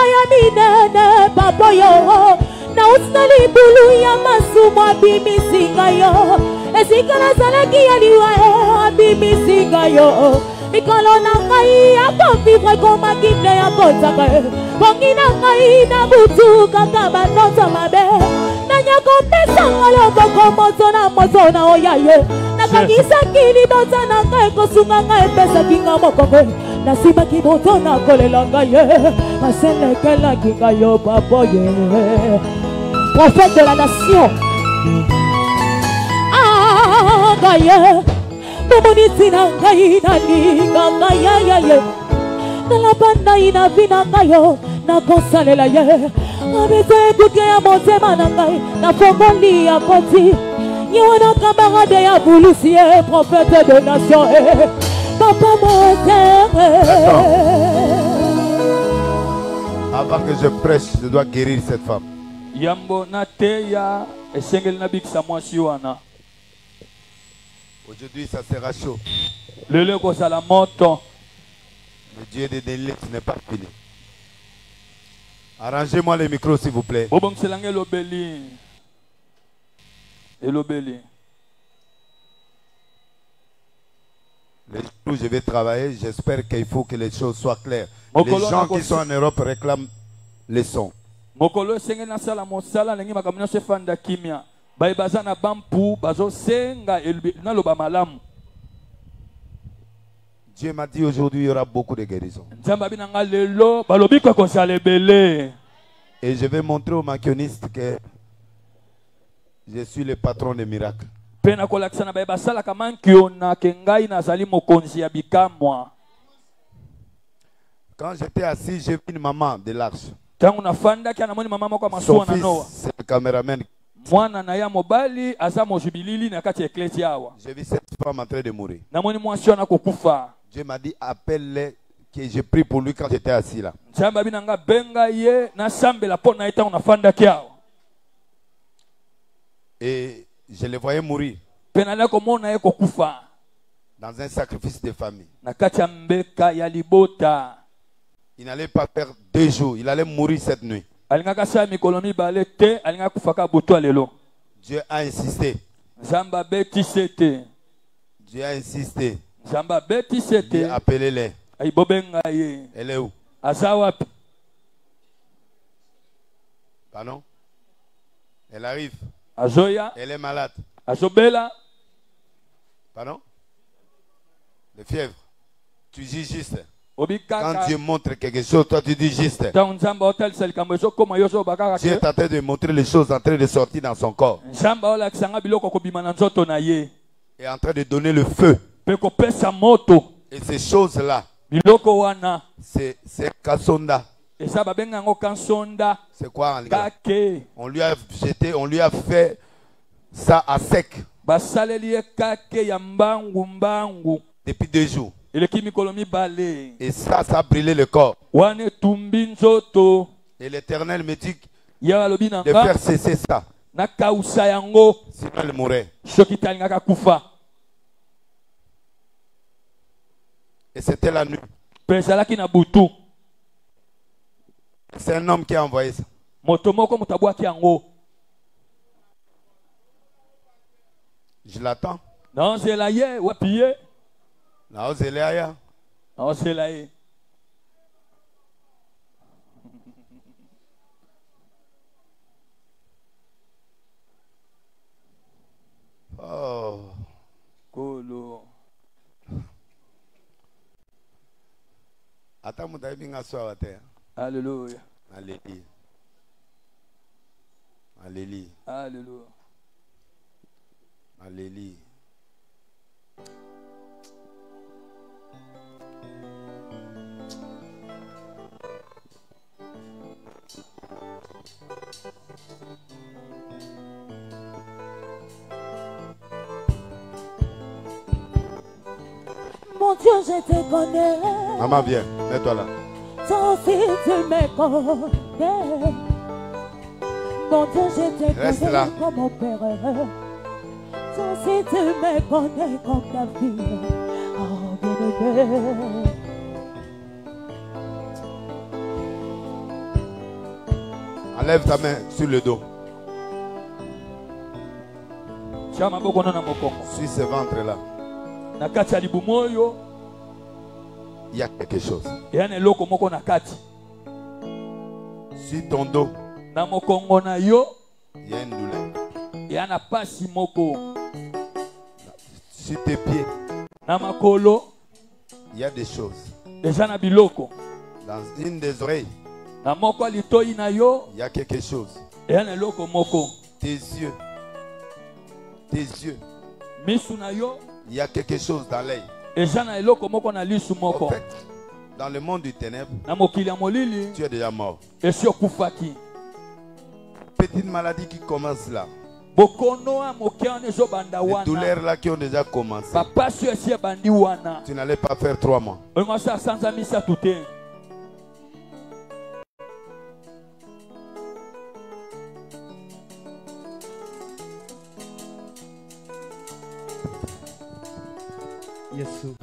ya minene papa yo na usali bulu ya masuma bimisinga yo esika na salaki ya liwa bimisinga yo mikolo na ngai akovivre koma kite ya kotaka bongi na ngai na butu kaka banonzo mabe nanya kopesanga loboko moto na oyaye nakakisaki liboza na ngai kosunga ngai epesaki nga mokongo nasimaki moto na kolela ngai ye maselekelaki ngai yo papa ye prophète de la nation ngai ye Momoniti na ngai na linga ngai ye nalabanda ina vina ngai yo na kosalela ye abezo ekuke ya motema na ngai na fongoli ya koti ye wana camarade ya bulusi ye prophète de nation papa motere. Avant que je prêche, je dois guérir cette femme. Yambo na teya esengeli na bikisa mwasi wana. Aujourd'hui, ça sera chaud. Le kozala moto. Le Dieu des délais n'est pas fini. Arrangez-moi les micros, s'il vous plaît. Bobongselange lobeli. Elobeli. Les jours où je vais travailler, j'espère qu'il faut que les choses soient claires. Les gens qui sont en Europe réclament les sons. Mokolo senge na sala mosala nengi makamina se fanda kimia. Baibaza na bampu bazo senga na loba malamu. Dieu m'a dit aujourd'hui il y aura beaucoup de guérisons. Et je vais montrer aux maquionistes que je suis le patron des miracles. Quand j'étais assis, j'ai vu une maman de l'arche. Son fils, c'est le caméraman. J'ai vu cette femme en train de mourir. Dieu m'a dit, appelle-les, que j'ai pris pour lui quand j'étais assis là. Et je les voyais mourir dans un sacrifice de famille. Il n'allait pas faire 2 jours, il allait mourir cette nuit. Dieu a insisté. Dieu a insisté. Appelez-les. Elle est où? Pardon? Elle arrive. Elle est malade. Pardon? De fièvre. Tu dis juste. Quand Dieu montre quelque chose, toi tu dis juste. Dieu est en train de montrer les choses en train de sortir dans son corps. Et en train de donner le feu. Et ces choses-là, c'est Kasonda. C'est quoi en lien? On lui a jeté, on lui a fait ça à sec. Depuis 2 jours. Et ça a brûlé le corps. Et l'Éternel me dit de faire cesser ça. Sinon elle mourrait. Et c'était la nuit. C'est un homme qui a envoyé ça. Je l'attends. Non, c'est là, Là, c'est là. Non, c'est là. Oh. Colo. Attends, mon David, à soi à terre. Alléluia. Alléluia. Alléluia. Alléluia. Alléluia. Mon Dieu, je te connais. Maman, viens, mets-toi là. Ton fils, tu me connais. Mon Dieu, je te connais là. comme mon père. Ton fils, tu me connais comme ta fille. Oh, bien-aimé. Enlève ta main sur le dos. Sur ce ventre-là. Il y a quelque chose. Sur ton dos. Il y a une douleur. Sur tes pieds. Il y a des choses. Dans une des oreilles. Il y a quelque chose. Tes yeux. Tes yeux. Il y a quelque chose dans l'œil. En fait, dans le monde du ténèbre, tu es déjà mort. Petite maladie qui commence là. Les douleurs là qui ont déjà commencé. Tu n'allais pas faire 3 mois. Yesu.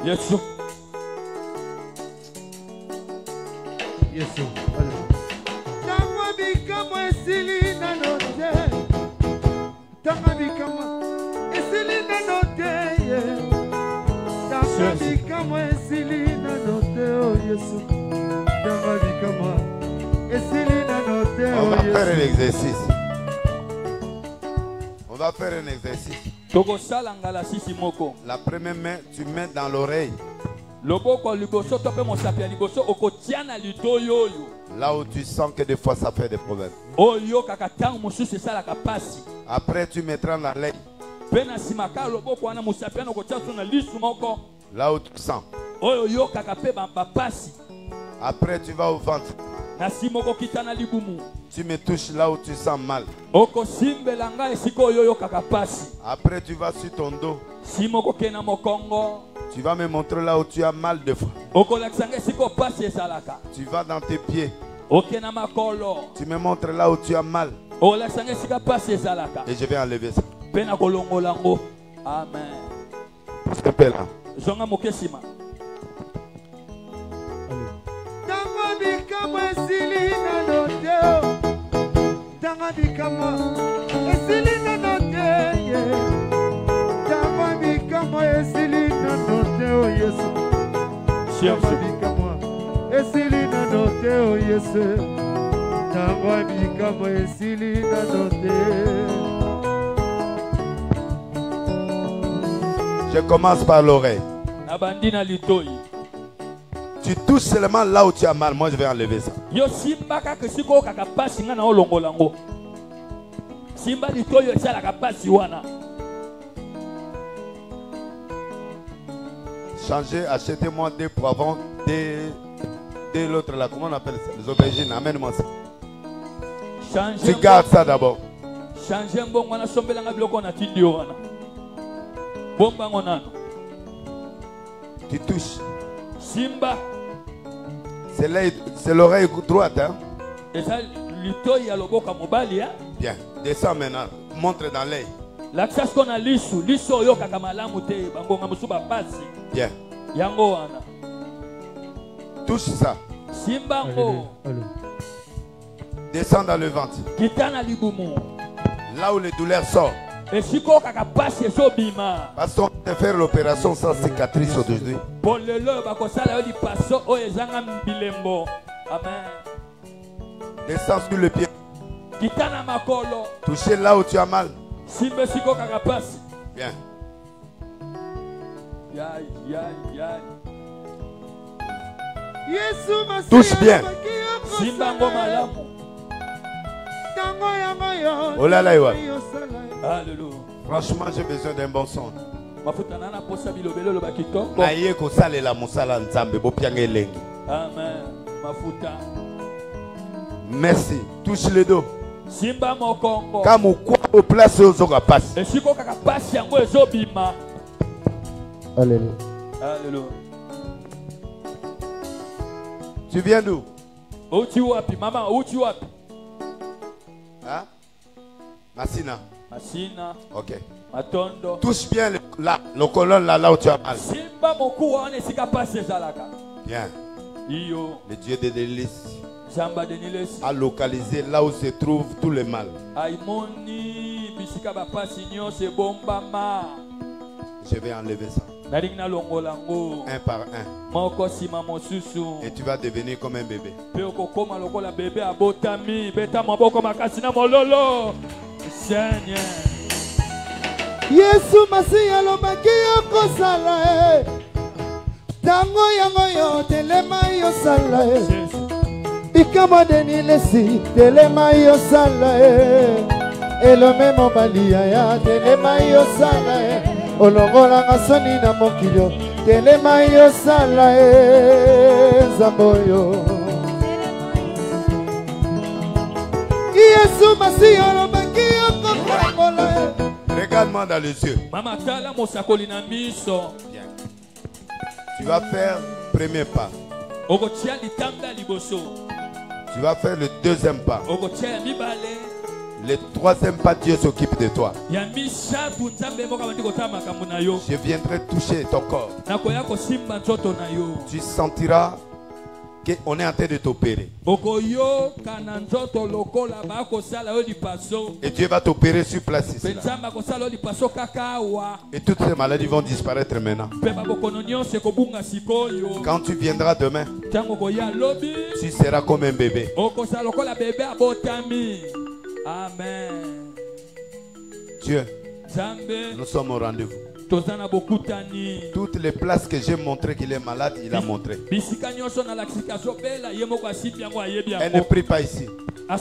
On va faire un exercice. On va faire un exercice. La première main, tu mets dans l'oreille. Là où tu sens que des fois ça fait des problèmes. Après tu mettras dans l'œil. Là où tu sens. Après tu vas au ventre. Tu me touches là où tu sens mal. Après tu vas sur ton dos. Tu vas me montrer là où tu as mal de fois. Tu vas dans tes pieds. Tu me montres là où tu as mal. Et je vais enlever ça. Amen. Pousse un peu là. Je commence par l'oreille. Tu touches seulement là où tu as mal. Moi, je vais enlever ça. Changez, achetez-moi des poivrons, des l'autre là. Comment on appelle ça? Les aubergines. Amène-moi ça. Tu gardes ça d'abord. Tu touches. Simba. C'est l'oreille droite. Hein? Bien. Descends maintenant. Montre dans l'œil. Bien. Touche ça. Descends dans le ventre. Là où les douleurs sortent. Parce qu'on va faire l'opération sans cicatrice aujourd'hui. Descends sur le pied. Touchez là où tu as mal. Bien. Touche bien. Oh là là, Alléluia. Franchement, j'ai besoin d'un bon son. Amen. Merci. Touche le dos. Simba mokongo. Quand on quoi place aux autres passe. Alléluia. Alléluia. Tu viens d'où? Maman, où tu wapi? Hein? Massina. Massina. Ok. Matondo. Touche bien le colonne là où tu as mal. Simba moku wane sika passe zalaka. Bien. Iyo. Le Dieu des délices. à localiser là où se trouve tout le mal. Je vais enlever ça. Un par un. Et tu vas devenir comme un bébé. Seigneur. Yesu Masiya lobaki yokosala tango yango yo telema yosala ikamo deni lesi telema yosala elome mobalia ya telema yosala olongolanga soni na mokilo telema yosala zamboyo Yesu Masiya lobaki yokokola. Regarde-moi dans les yeux. Bien. Tu vas faire le premier pas. Tu vas faire le deuxième pas. Le troisième pas, Dieu s'occupe de toi. Je viendrai toucher ton corps. Tu sentiras qu'on est en train de t'opérer. Et Dieu va t'opérer sur place ici. Et toutes ces maladies vont disparaître maintenant. Quand tu viendras demain, tu seras comme un bébé. Amen. Dieu, nous sommes au rendez-vous. Toutes les places que j'ai montré qu'il est malade, il a montré. Elle ne prie pas ici. Elle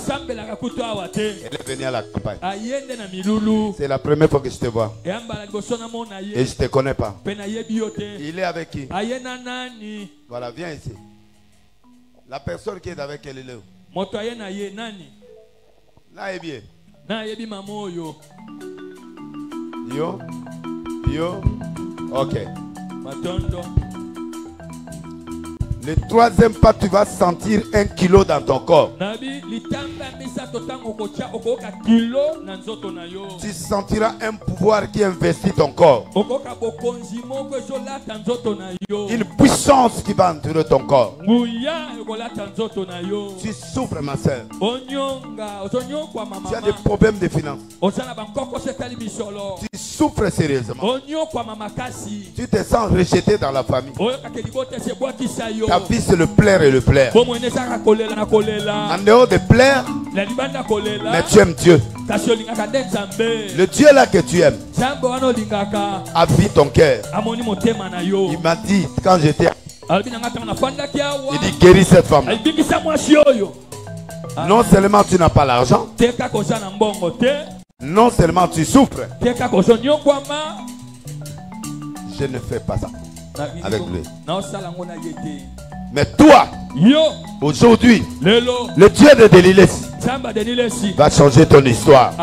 est venue à la campagne. C'est la première fois que je te vois. Et je ne te connais pas. Il est avec qui? Voilà, viens ici. La personne qui est avec elle, il est où? Là, est bien. Yo. Yo. Ok. Le troisième pas, tu vas sentir 1 kilo dans ton corps. Tu sentiras un pouvoir qui investit ton corps. Une puissance qui va entourer ton corps. Tu souffres, ma soeur. Tu as des problèmes de finances. Tu souffres sérieusement. Tu te sens rejeté dans la famille. Ta vie c'est le plaire et le plaire. En dehors de plaire, mais tu aimes Dieu. Le Dieu là que tu aimes habite ton cœur. Il m'a dit quand j'étais, il dit guéris cette femme. Non seulement tu n'as pas l'argent, non seulement tu souffres, je ne fais pas ça avec lui. Mais toi, aujourd'hui, le Dieu de Delilesi va changer ton histoire.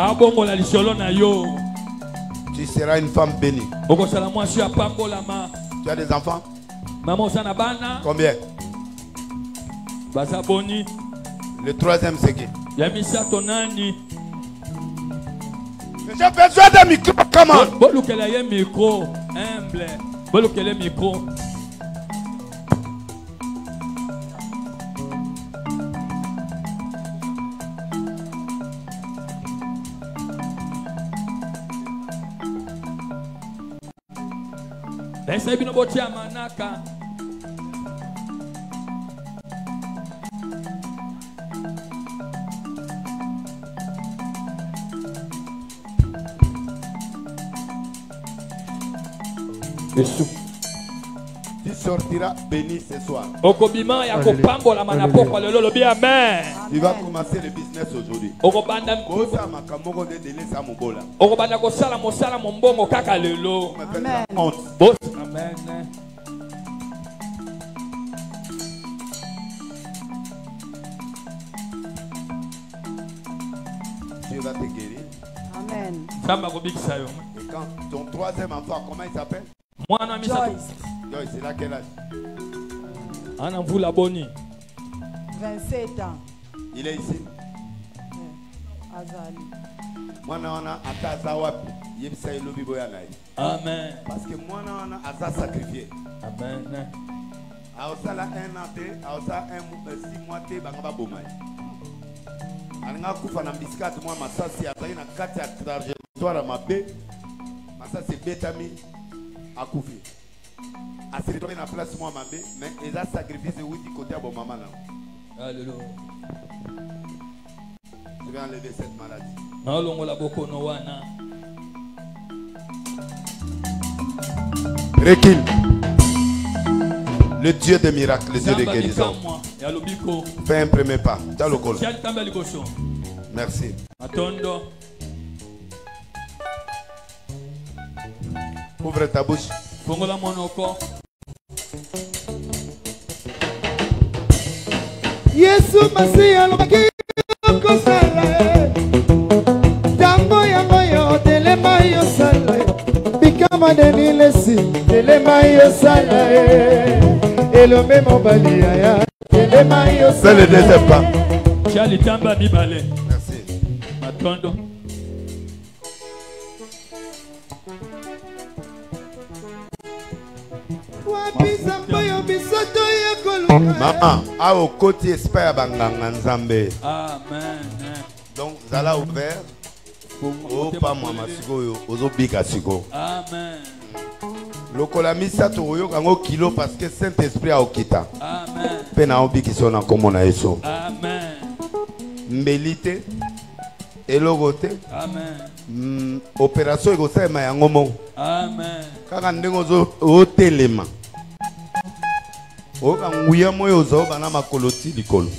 Tu seras une femme bénie. Tu as des enfants? Combien? Le troisième c'est qui? Mais j'ai besoin d'un micro, comment? Tu sortiras béni ce soir. Tu vas commencer le business aujourd'hui. Amen. Dieu va te guérir. Amen. Et quand ton troisième enfant, comment il s'appelle? Joyce. Joyce, il a quel âge? 27 ans. Il est ici. Azali. Amen. Parce que moi, on a sacrifié. Amen. aosala un an te aosala 6 mois te bango babomai alinga kufa na biskat mwa masasi azali na kati ya trajectoire mabe masasi ebetami akufi asiri na place mwa mabe mais eza sacrifice wuti côté ya bomama na Alléluia. Je vais enlever cette maladie. Recule. Le Dieu des miracles, le Dieu des guérisons. Fais un premier pas. Merci. Ouvre ta bouche. Yesu Masiya lobaki kosala tango yango yo telema yo sala bikama deni lesi telema yo sala elombe mobali ya telema yo sala. Fais le deuxième pas. Charlie Tamba Bibale. Merci. Matondo. Maman, a au côté espère banganga nzambe. Amen. Donc zala ouvert. Oh pas moi masiko ozo bika siko. Amen. Lokola misa to yo kango kilo parce que Saint-Esprit a okita. Amen. Pena obiki sona komo na Yesu. Amen. Mbelite elogote. Amen. Opération ekosema yango mo. Amen. Kaka ndengo zo otelema. Oka nguya moyo zo bana makoloti likolo.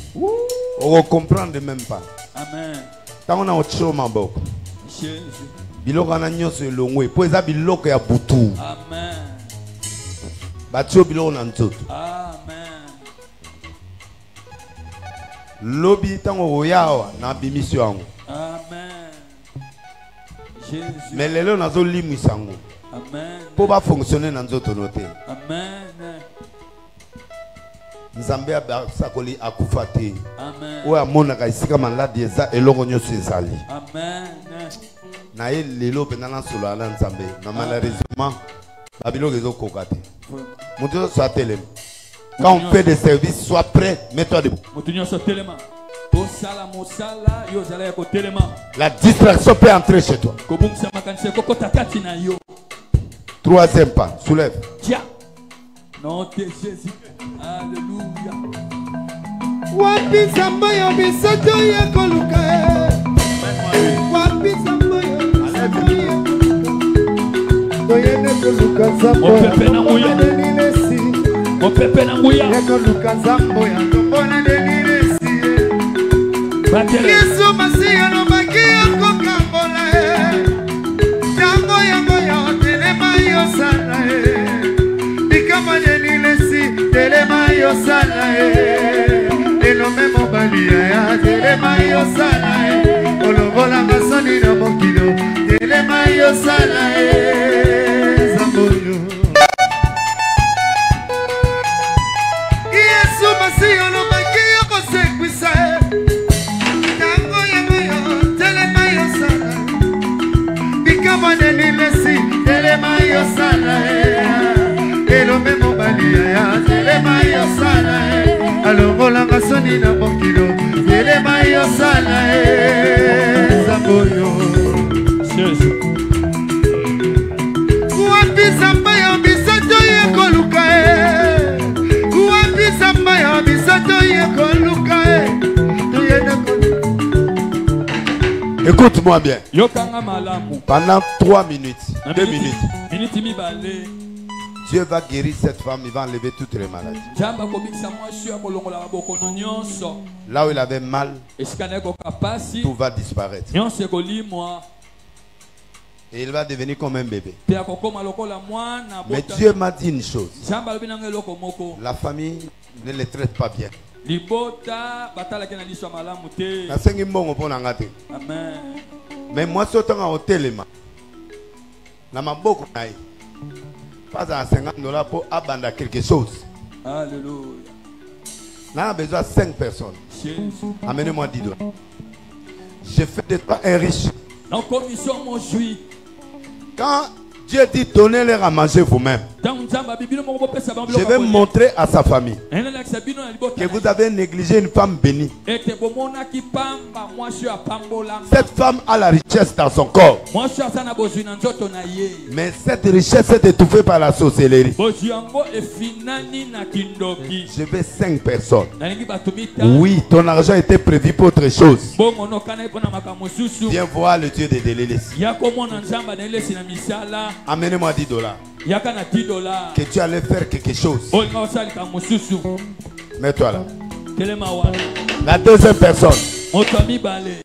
On comprendre même pas. Amen. Tango na ocho maboko. Jésus. Biloko na nyonso elongwe po eza biloko ya butu. Amen. Batio biloko na nzoto. Amen. Lobi tango oyawa na bimisio yango. Amen. Jésus. Mais lelo nazo limwisa yango. Amen. Po ba fonctionner na nzoto note. Amen. Nzambe abasakoli akufa te. Amen. Oyo amonaka esika maladi eza eloko nyonso ezali. Amen. Na ye lelo pena na solo ala nzambe na malheureusement babiloko ezokoka te. Moto soit telema. Quand on fait des services, sois prêt, mets-toi debout. La distraction peut entrer chez toi. Troisième pas, soulève. Non, t'es Jésus. Alléluia. Wapi samba yo bisoto ya koluka. Wapi samba yo bisoto ya koluka. Toyene koluka zambo ya koluka denilesi. Mopepe na nguya. Ya koluka zambo ya koluka denilesi. Yesu Masiya lobaki kokambola. Tango yango yo telema yo sala. Bikama denilesi telema yo sala. Elome mobali ya telema yo sala. Olobola masoni na mokilo telema yo sala. Zambo yo. Yesu Masiya lobaki kosekwisa. Tango yango yo telema yo sala. Bikama denilesi telema yo sala. Elome mobali ya telema yo sala. Alongola masoni na mokilo telema yo sala. Zambo yo. Jésus. Wapi samba yo bisoto ye koluka. Wapi samba yo bisoto ye koluka. Écoute-moi bien. Yokanga malamu. Pendant 3 minutes, 2 minutes, Minute mibale. Dieu va guérir cette femme, il va enlever toutes les maladies. Jamba komisa mwasi ya kolongola babokono nyonso. Là où il avait mal, Eskana ko kapasi. tout va disparaître. Nyonso kolimwa. Et il va devenir comme un bébé. Pe akokoma lokola mwana. Mais Dieu m'a dit une chose. Jamba lobinanga eloko moko. La famille ne les traite pas bien. Libota batala kena liswa malamu te. Nasengi mbongo pona ngate. Amen. Mais moi surtout en hôtel na maboko na ye. Pas à $50 pour abandonner quelque chose. Alléluia. Là, on a besoin de 5 personnes. Jésus. Amenez-moi 10 $. Je fais de toi un riche. Dans commission mon juif. Quand Dieu dit donnez-leur à manger vous-même. Je vais montrer à sa famille que vous avez négligé une femme bénie. Cette femme a la richesse dans son corps. Mais cette richesse est étouffée par la sorcellerie. Je veux 5 personnes. Oui, ton argent était prévu pour autre chose. Viens voir le Dieu des délices. Amenez-moi $10. Que tu allais faire quelque chose. Mets-toi là. La deuxième personne.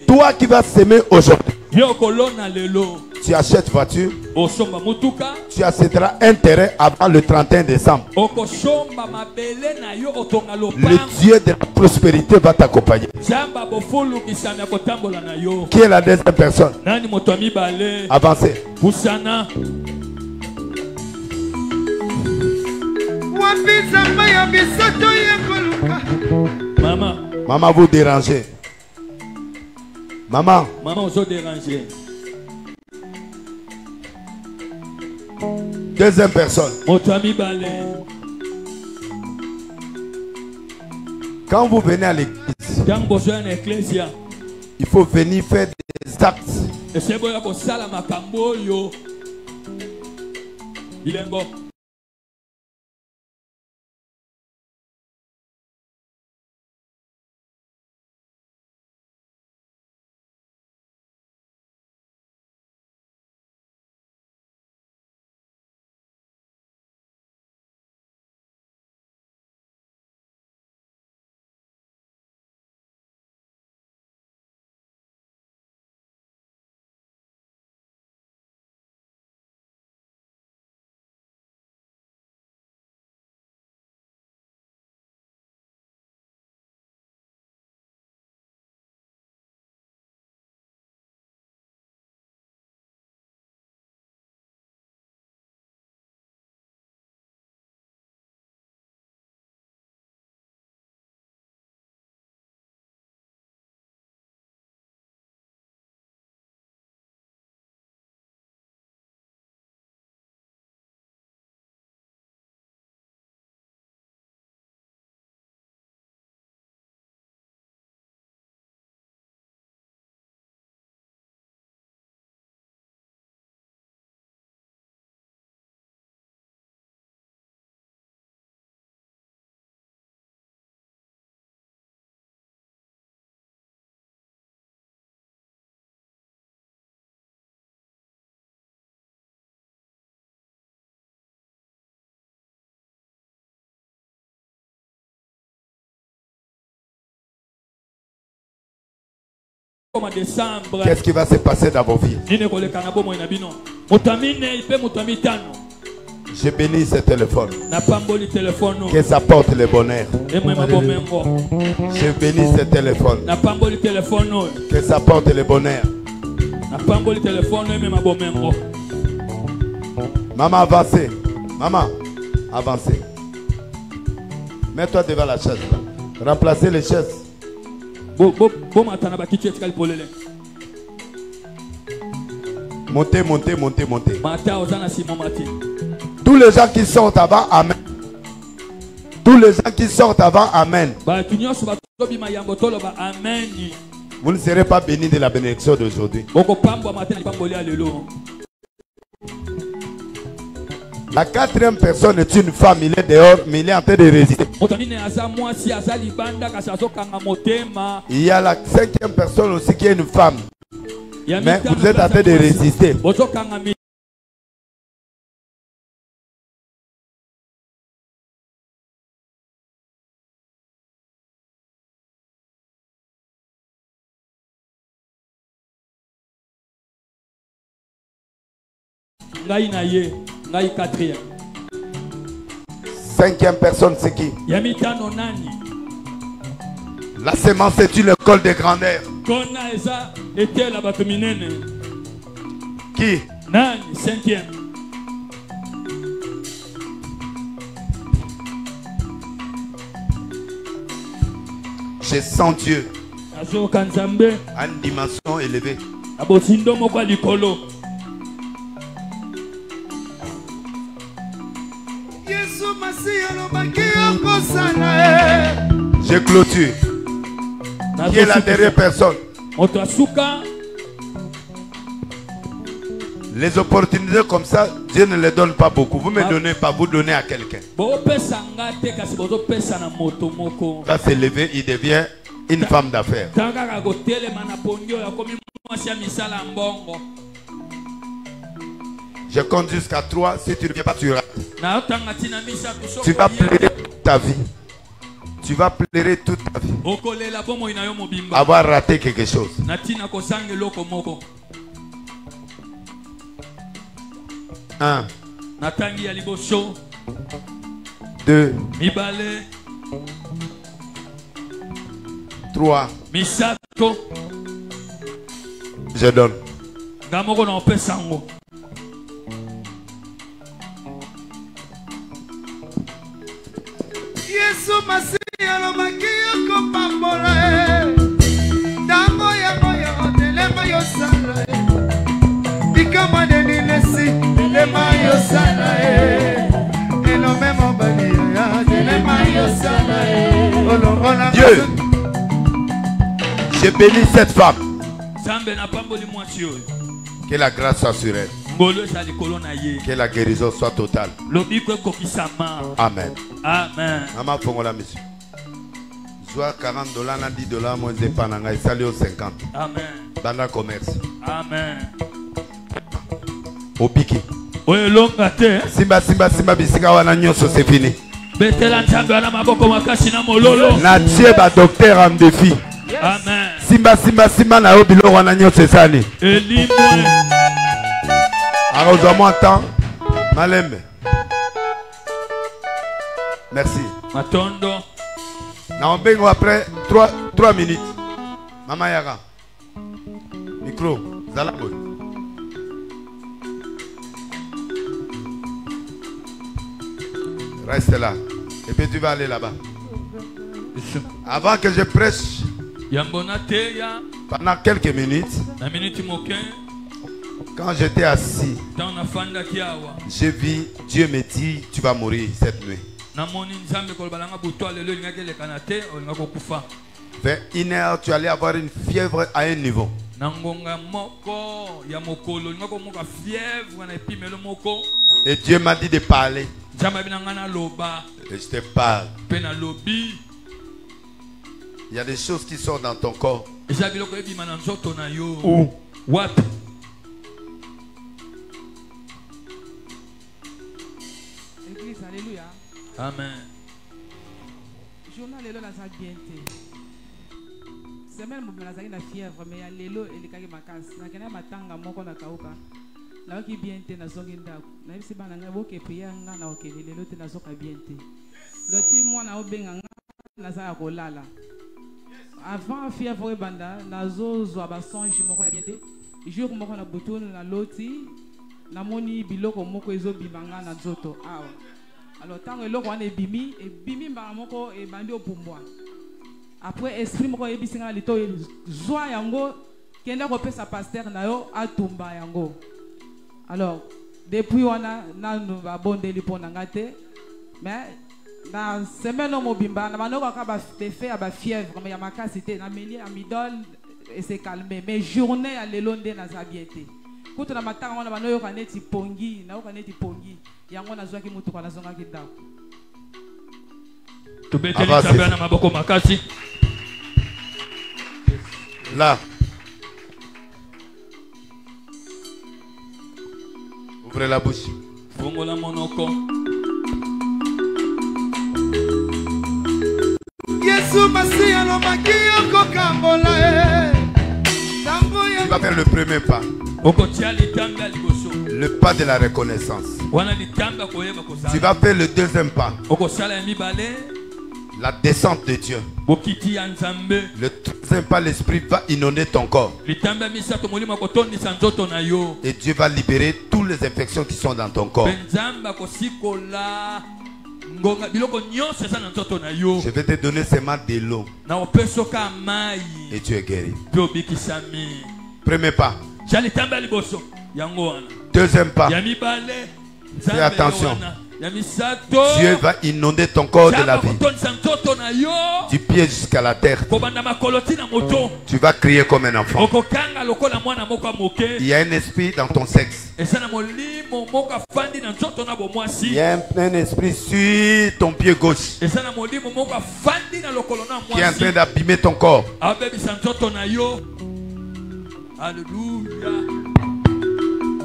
Toi qui vas s'aimer aujourd'hui. Tu achètes voiture. Tu achèteras un terrain avant le 31 décembre. Le Dieu de la prospérité va t'accompagner. Qui est la deuxième personne? Avancez. Maman, vous dérangez. Maman, vous dérangez. Deuxième personne. Quand vous venez à l'église, il faut venir faire des actes. Qu'est-ce qui va se passer dans vos vies? Je bénis ce téléphone. Que ça porte le bonheur. Je bénis ce téléphone. Que ça porte le bonheur. Maman, avancez. Maman, avancez. Mets-toi devant la chaise. Remplacez les chaises. Montez, montez, montez, montez. Tous les gens qui sortent avant, amen. Tous les gens qui sortent avant, amen. Vous ne serez pas bénis de la bénédiction d'aujourd'hui. La quatrième personne est une femme, il est dehors, mais il est en train de résister. Il y a la cinquième personne aussi qui est une femme. Mais vous êtes en train de résister. Cinquième personne, c'est qui? La sémence est une école de grandeur. Qui? Cinquième. Je sens Dieu à une dimension élevée. Je clôture. Qui est la dernière personne? Les opportunités comme ça, Dieu ne les donne pas beaucoup. Vous ne me donnez pas, vous donnez à quelqu'un. Va se lever, il devient une femme d'affaires. Je compte jusqu'à 3. Si tu ne viens pas, tu rates. Tu vas pleurer toute ta vie. Tu vas pleurer toute ta vie. Avoir raté quelque chose. 1, 2, 3. Je donne. Yesu Masiya lobaki yokopambola ntango yango yo telema yosala bikamwa deninesi telema yosala elome mobali ya telema yosala olongola. Dieu, je bénis cette femme. Que la grâce soit sur elle. Que la guérison soit totale. Amen. Amen. Maman Fongola, monsieur. Soit $40, na $10, moins de pananga, et salut aux 50. Amen. Dans le commerce. Amen. Au piqué. Oui, l'ongate. Simba, bisika wana nyoso, c'est fini. Na tieba docteur en défi. Amen. Simba, na obilo wana nyoso, c'est sani. Alors, nous avons un temps. Malembe. Merci. Matondo. On bengo après 3 minutes. Maman Yaga. Micro. Zalaboy. Reste là. Et puis tu vas aller là-bas. Avant que je prêche, pendant quelques minutes, quand j'étais assis, j'ai vu Dieu me dit, tu vas mourir cette nuit. Vers 1h, tu allais avoir une fièvre à un niveau. Et Dieu m'a dit de parler. Et je te parle. Il y a des choses qui sortent dans ton corps. Où? Église, alléluia. Amen. Journal lelo na za bien te. Semaine mo na za na fièvre mais ya lelo elikaki makasi. Na kena matanga moko na kauka. Na oki bien te na zongi ndako. Na bisi bana ngai boke priya nga na okeli lelo te na zoka bien te. Loti mwana obenga nga na za kolala. Avant fièvre banda na zozwa ba songe moko ya bien te. Jour moko na butonu na loti na moni biloko moko ezobimanga na nzoto awa. Alors tant que l'eau est bimi et bimi moko et bandi au pumbwa. Après esprit moko e bisinga lito joie yango kenda ko pesa pasteur na yo atumba yango. Alors depuis wana na ba bondeli pona ngate mais na semaine mobimba na banoko ka ba fait ba fièvre mais ya makasité na meli amidol et c'est calmé mais journée à lelonde na za bienté. Quand on a matin on a banoyo kaneti pongi na kaneti pongi. Yango na zwaki mutu kana zonga kidao. Tubeteli tabia na maboko makasi. Là. Ouvrez la bouche. Fongola monoko. Yesu Masiya lobaki yokokambola Tu vas faire le premier pas. Le pas de la reconnaissance. Tu vas faire le deuxième pas. La descente de Dieu. Le troisième pas, l'esprit va inonder ton corps. Et Dieu va libérer toutes les infections qui sont dans ton corps. Je vais te donner seulement de l'eau. Et tu es guéri. Premier pas. Deuxième pas. Fais attention. Dieu va inonder ton corps de la vie. Du pied jusqu'à la terre. Tu vas crier comme un enfant. Il y a un esprit dans ton sexe. Il y a un esprit sur ton pied gauche qui est en train d'abîmer ton corps. Alléluia.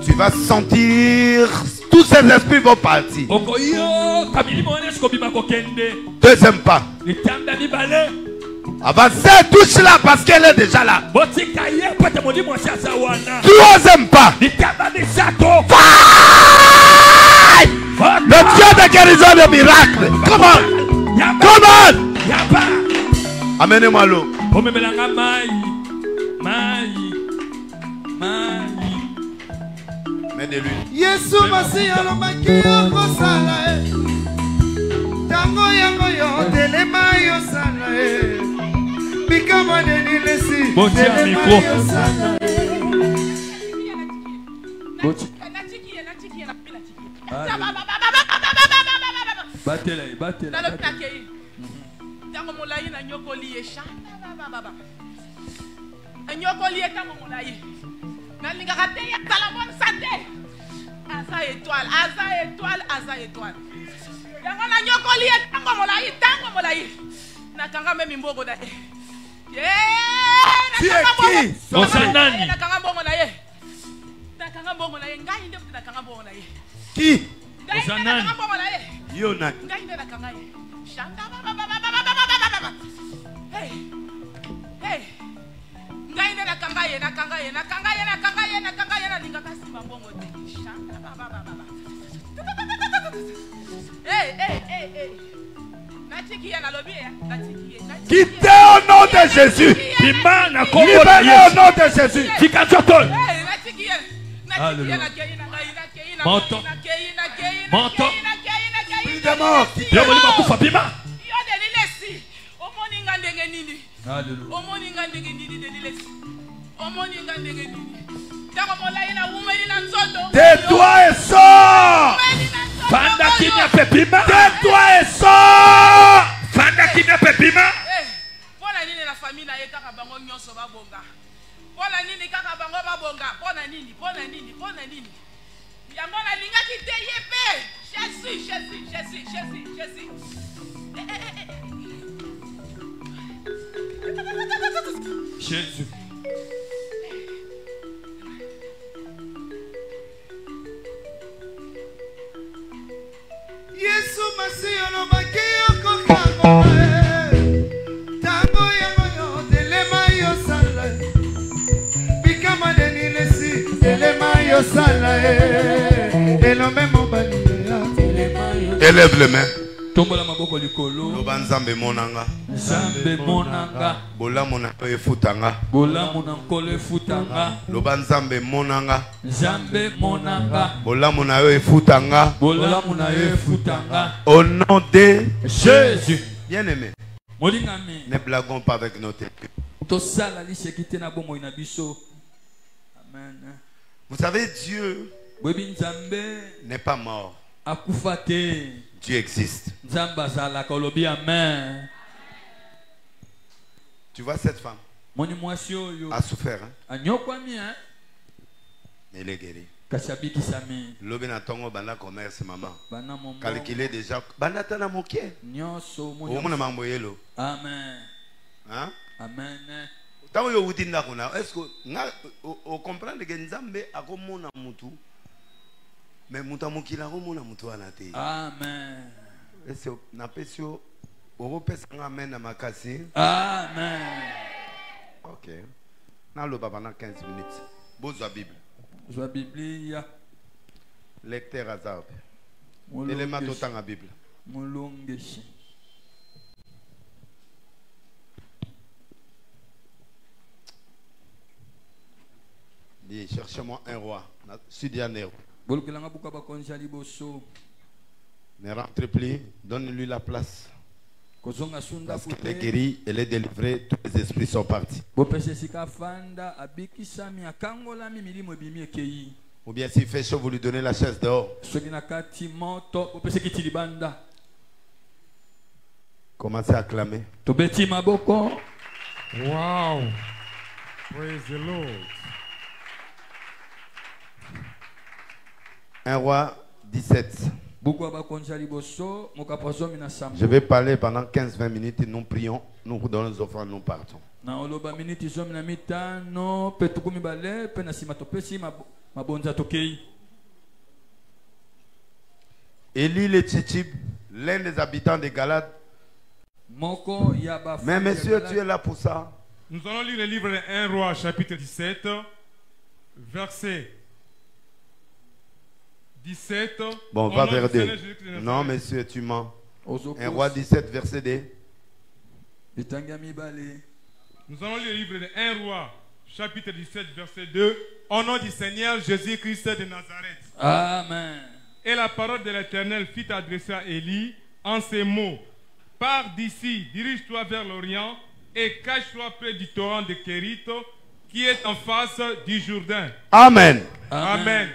Tu vas sentir tous ces esprits vont partir. Deuxième pas. Avancez, touche-la parce qu'elle est déjà là. Troisième pas. Le Dieu de guérison de miracle. Comment? Comment? Amenez-moi l'eau. Yesu masi alobaki okosala tango yango yo telema yosala bikama denilesi telema yosala batela tango molai na nyokoli esha nyokoli tango molai nalingaka te ya talabon sante asa étoile yango na nyokoli tango molai nakanga meme mbogo da nakanga mbongo na ye ngai nde nakanga mbongo na ye qui nakanga mbongo na ye yo na ngai nde nakanga ye shanda hey ngai nde nakanga ye nalingaka nsima mbongo te shanda quittez au nom de Jésus. Libérez au nom de Jésus. Montant. Plus de mort. Tais-toi et sors. Tais-toi et sors. Pona nini na famille na ye kaka bango nyonso babonga. Pona nini kaka bango babonga. Pona nini. Yango na linga ki te yepe. Jésus. Yesu masi alobaki okokanga tango yango yo telema yosala bikama denilesi telema yosala elombe mobali élève les mains. Tombola maboko likolo. Loba nzambe monanga. Nzambe monanga. Bola mona efutanga. Bola mona nkolo efutanga. Loba nzambe monanga. Nzambe monanga. Bola mona efutanga. Bola mona efutanga. Au nom de Jésus. Bien-aimé. Molingami. Ne blaguons pas avec nos têtes. Tosala lisekite na bomo ina biso. Amen. Vous savez, Dieu n'est pas mort. Dieu existe. Amen. Tu vois cette femme a souffert. Hein? Mais elle est guérie. L'obéna tongo banda commerce maman. Calculer déjà. Banda tana moké. Amen. Hein? Amen. Est-ce que vous comprenez que Nzambe a comme mutu, mais mutamukila comme mutu anate. Amen. Est-ce que na pesio Europes amen na makasi? Amen. Ok. Na lo baba na 15 minutes. Bozo Bible. Bozo Biblia. Lecteur Azab. Élément total en Bible. Mulongeshi. Cherchez-moi un roi. Sudianero. Ne rentre plus. Donne-lui la place. Parce qu'il est guéri, elle est délivrée, tous les esprits sont partis. Ou bien s'il fait chaud, vous lui donnez la chaise dehors. Commencez à clamer. Wow. Praise the Lord. 1 Roi 17. Je vais parler pendant 15-20 minutes et nous prions, nous donnons nos offrandes, nous partons. Élie le Tchitchib, l'un des habitants de Galade. Mais monsieur, tu es là pour ça. Nous allons lire le livre de 1 Roi, chapitre 17, verset 17. Bon, va vers 2. Non, monsieur, tu mens. 1 Roi 17, verset 2. Nous allons lire le livre de 1 Roi, chapitre 17, verset 2. Au nom du Seigneur Jésus-Christ de Nazareth. Amen. Et la parole de l'Éternel fut adressée à Élie en ces mots. Pars d'ici, dirige-toi vers l'Orient et cache-toi près du torrent de Kérit qui est en face du Jourdain. Amen. Amen.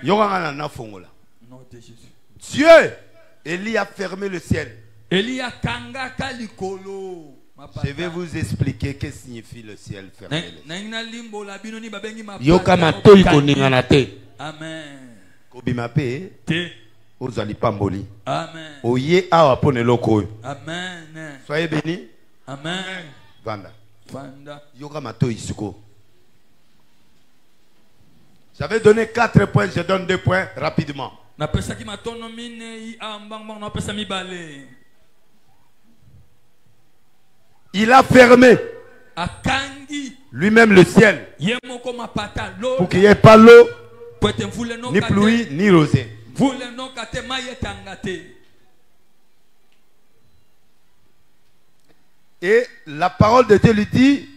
Dieu, Élie a fermé le ciel. Je vais vous expliquer ce que signifie le ciel fermé. Amen. Kobimape. Ozali pamboli. Amen. Oye awa pone loko. Amen. Soyez bénis. Amen. Vanda. Vanda. Yoga mato isuko. J'avais donné 4 points, je donne 2 points rapidement. Il a fermé lui-même le ciel pour qu'il n'y ait pas l'eau, ni pluie, ni rosée. Et la parole de Dieu lui dit,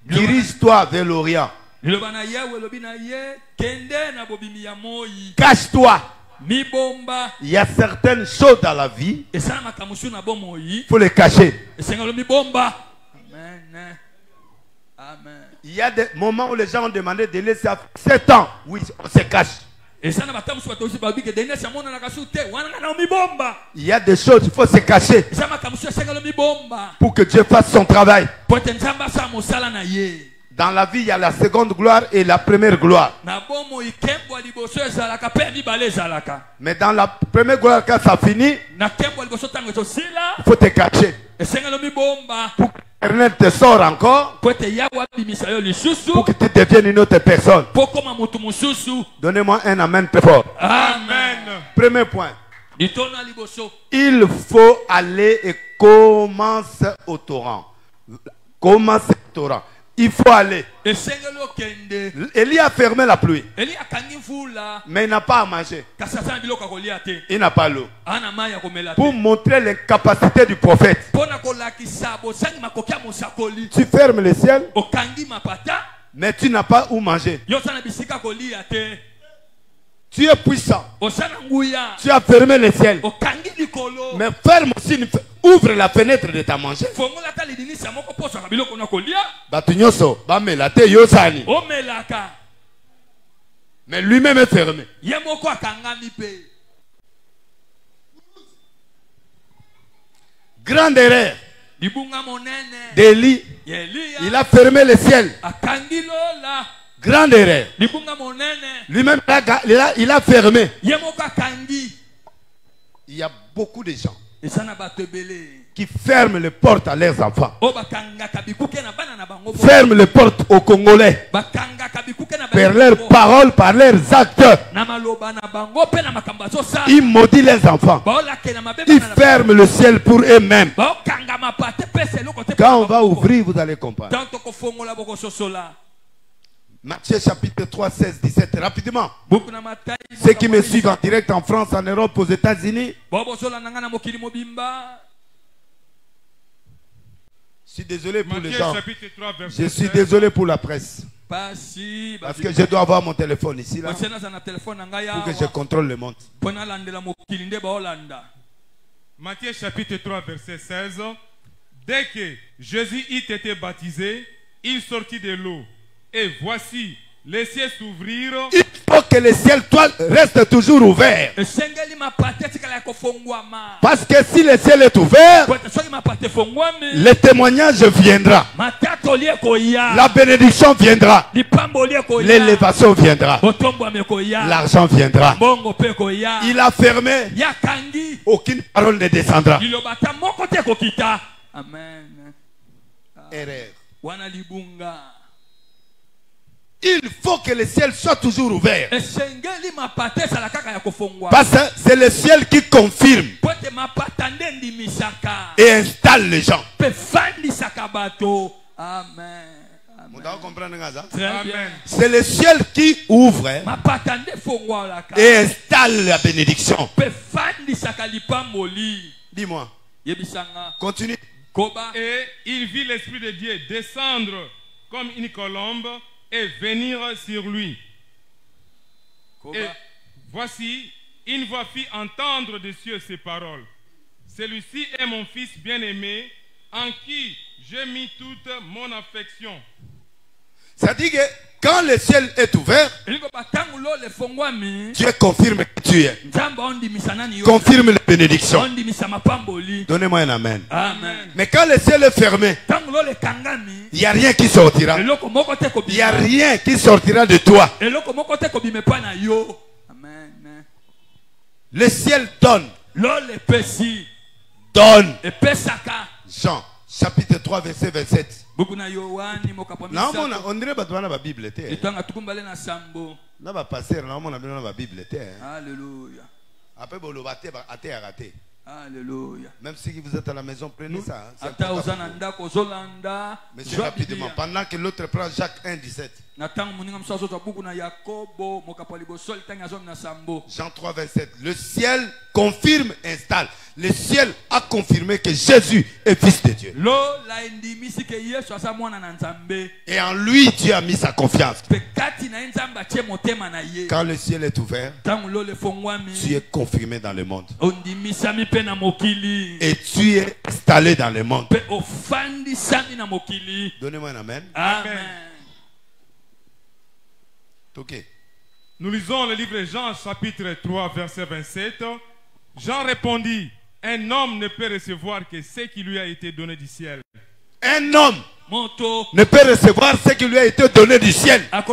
dirige-toi vers l'Orient. Cache-toi. Il y a certaines choses dans la vie, il faut les cacher. Il y a des moments où les gens ont demandé de laisser à 7 ans. Oui, on se cache. Il y a des choses, il faut se cacher pour que Dieu fasse son travail. Dans la vie, il y a la seconde gloire et la première gloire. Mais dans la première gloire, quand ça finit, il faut te cacher. Pour que l'Éternel te sort encore, pour que tu deviennes une autre personne. Donnez-moi un amen très fort. Amen. Premier point. Il faut aller et commencer au torrent. Commencer au torrent. Il faut aller. Élie a fermé la pluie. Mais il n'a pas à manger. Il n'a pas l'eau. Pour montrer l'incapacité du prophète. Tu fermes le ciel. Mais tu n'as pas où manger. Tu es puissant. Tu as fermé le ciel. Mais ferme aussi, ouvre la fenêtre de ta manger. Mais lui-même est fermé. Grande erreur d'Élie. Il a fermé le ciel. Grande erreur. Lui-même, il a fermé. Il y a beaucoup de gens qui ferment les portes à leurs enfants. Ferment les portes aux Congolais. Par leurs paroles, par leurs actes. Ils maudissent les enfants. Ils ferment le ciel pour eux-mêmes. Quand on va ouvrir, vous allez comprendre. Matthieu chapitre 3, 16, 17, rapidement. Ceux qui me suivent en direct en France, en Europe, aux États-Unis. Je suis désolé pour les gens. Je suis désolé pour la presse. Parce que je dois avoir mon téléphone ici là, pour que je contrôle le monde. Matthieu chapitre 3, verset 16. Dès que Jésus eut été baptisé, il sortit de l'eau. Et voici, les cieux s'ouvrirent. Il faut que le ciel reste toujours ouvert. Parce que si le ciel est ouvert, le témoignage viendra. La bénédiction viendra. L'élévation viendra. L'argent viendra. Il a fermé. Aucune parole ne descendra. Erreur. Il faut que le ciel soit toujours ouvert. Parce que c'est le ciel qui confirme et installe les gens. Amen. C'est le ciel qui ouvre et installe la bénédiction. Dis-moi. Continue. Et il vit l'Esprit de Dieu descendre comme une colombe et venir sur lui. Et voici, une voix fit entendre des cieux ces paroles. Celui-ci est mon fils bien-aimé, en qui j'ai mis toute mon affection. Ça dit que quand le ciel est ouvert, Dieu confirme que tu es. Confirme la bénédiction. Donnez-moi un amen. Amen. Mais quand le ciel est fermé, il n'y a rien qui sortira. Il n'y a rien qui sortira de toi. Le ciel donne. Donne. Jean chapitre 3 verset 27. Non, on dirait que la Bible était. Non, pas passer, non, on a besoin de la Bible était. Alléluia. Après, vous l'avez raté. Alléluia. Même si vous êtes à la maison, prenez ça. Monsieur, rapidement, pendant que l'autre prend Jacques 1, 17. Jean 3, 27. Le ciel confirme, installe. Le ciel a confirmé que Jésus est fils de Dieu. Et en lui, Dieu a mis sa confiance. Quand le ciel est ouvert, tu es confirmé dans le monde. Et tu es installé dans le monde. Donnez-moi un amen. Amen. Okay. Nous lisons le livre de Jean, chapitre 3, verset 27. Jean répondit, un homme ne peut recevoir que ce qui lui a été donné du ciel. Un homme ne peut recevoir ce qui lui a été donné du ciel. Pas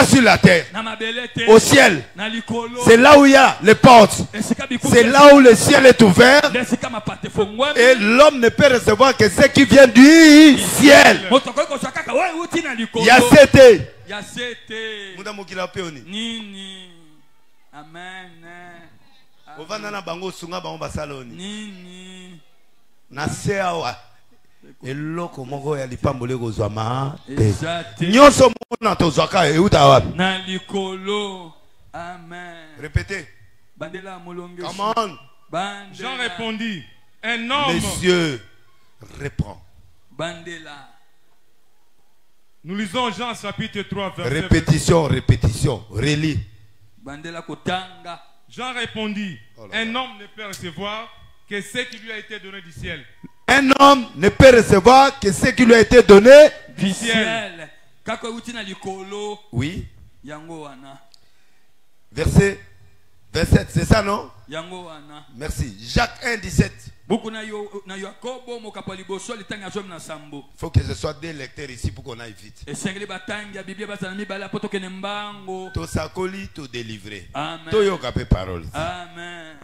sur la terre. Au ciel. C'est là où il y a les portes. C'est là où le ciel est ouvert. Et l'homme ne peut recevoir que ce qui vient du ciel. Il y a c'était. Amen. eloko moko ya lipambole kozwama te nyonso mona tozwaka euta wapi na likolo. Amen. Répétez. Bandela molonge. Come on. Jean répondit, un homme. Monsieur reprend. Bandela. Nous lisons Jean chapitre 3 verset. Répétition, répétition, relis. Bandela kotanga. Jean répondit, un homme ne peut recevoir que ce qui lui a été donné du ciel. Un homme ne peut recevoir que ce qui lui a été donné du ciel. Oui. Yango wana. Verset 27, c'est ça non? Yango wana. Merci. Jacques 1, 17. Il faut que ce soit des lecteurs ici pour qu'on aille vite. To sakoli, to délivrer. To yokape parole. Amen.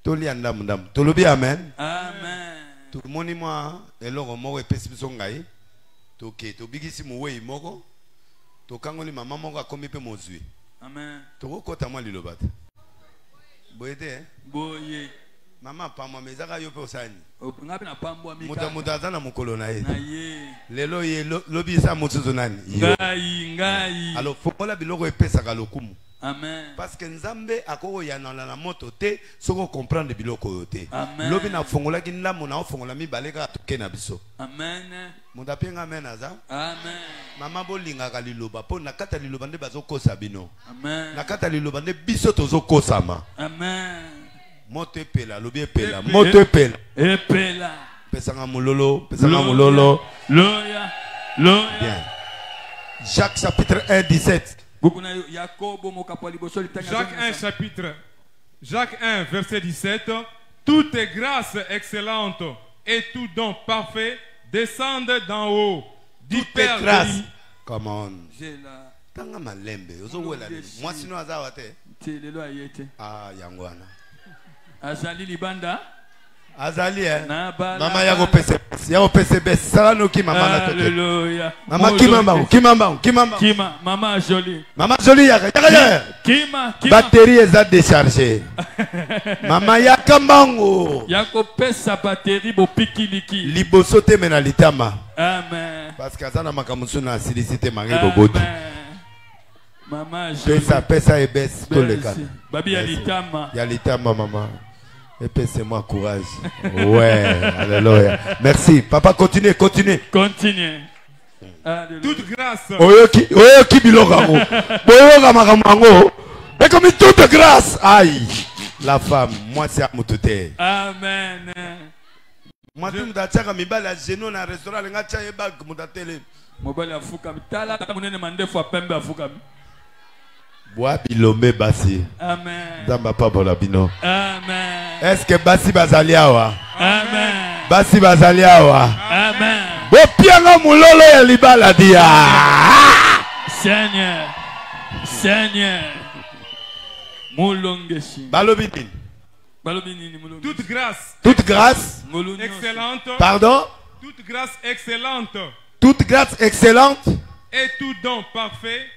To lianda mundam. To lobi amen. Amen. To moni moi eloko moko epesi biso ngai. To ke to bigisi muwe moko. To kangoli mama moko akomi pe mozwi. Amen. To kokota mwa lilobata. Boyete boye. Mama pamwa mezaka yo pe osani. Ngapi na pambo amika. Muta zana mukolo na ye. Na ye. Lelo ye lobi sa mutsuzu nani? Ngai. Alors fokola biloko epesaka lokumu. Amen. Parce que Nzambe akoko yanala na moto te soko comprendre biloko yote. Amen. Lobi na fongola kinda mona ofongola mi baleka tuke na biso. Amen. Munda penga amen aza. Amen. Mama bolinga kaliloba po nakata liloba nde bazokosa bino. Amen. Nakata liloba nde biso tozokosama. Amen. Moto epela lobi epela. Moto epela. Epela. Pesanga mulolo, pesanga mulolo. Loya. Bien. Jacques chapitre 1 17. Jacques 1, verset 17. Toute grâce excellente et tout don parfait descendent d'en haut. Du Père de l'univers. Comment? Tanga malembe. Moi sinon azawate. Ah yangwana. Azali libanda. Azali Mama yako pese bes. Salanoki mama na tote. Alléluia. Mama Kima. Mama jolie. Mama jolie yaka. Kima. Batterie est déchargée. Mama yaka mbango. Yako pesa batterie bo pikiliki. Liboso te mena litama. Amen. Parce que ça na makamusu na silicité mangi boboti. Maman jolie. Pesa et baisse tout le cas. Babi yalitama. Yalitama maman. Épais-moi courage. Ouais, alléluia. Merci. Papa, continue. Continue. Toute grâce. Oyoki bilogango. Boyoga makamango. Et comme toute grâce. Aïe. La femme, moi c'est Amoutoute. Amen. Moi tu m'as dit que mibali a genou na restaurant nga tia eba mutatele. Mobali afuka mitala taka munene mandefu apembe afuka. Bois bilombe basi. Amen. Zamba papa la bino. Amen. Est-ce que basi bazaliawa? Amen. Basi bazaliawa. Amen. Bo pianga mulolo ya libala dia. Seigneur. Moulongeshi. Balobini. Toute grâce. Excellente. Pardon? Toute grâce excellente. Toute grâce excellente. Et tout don parfait.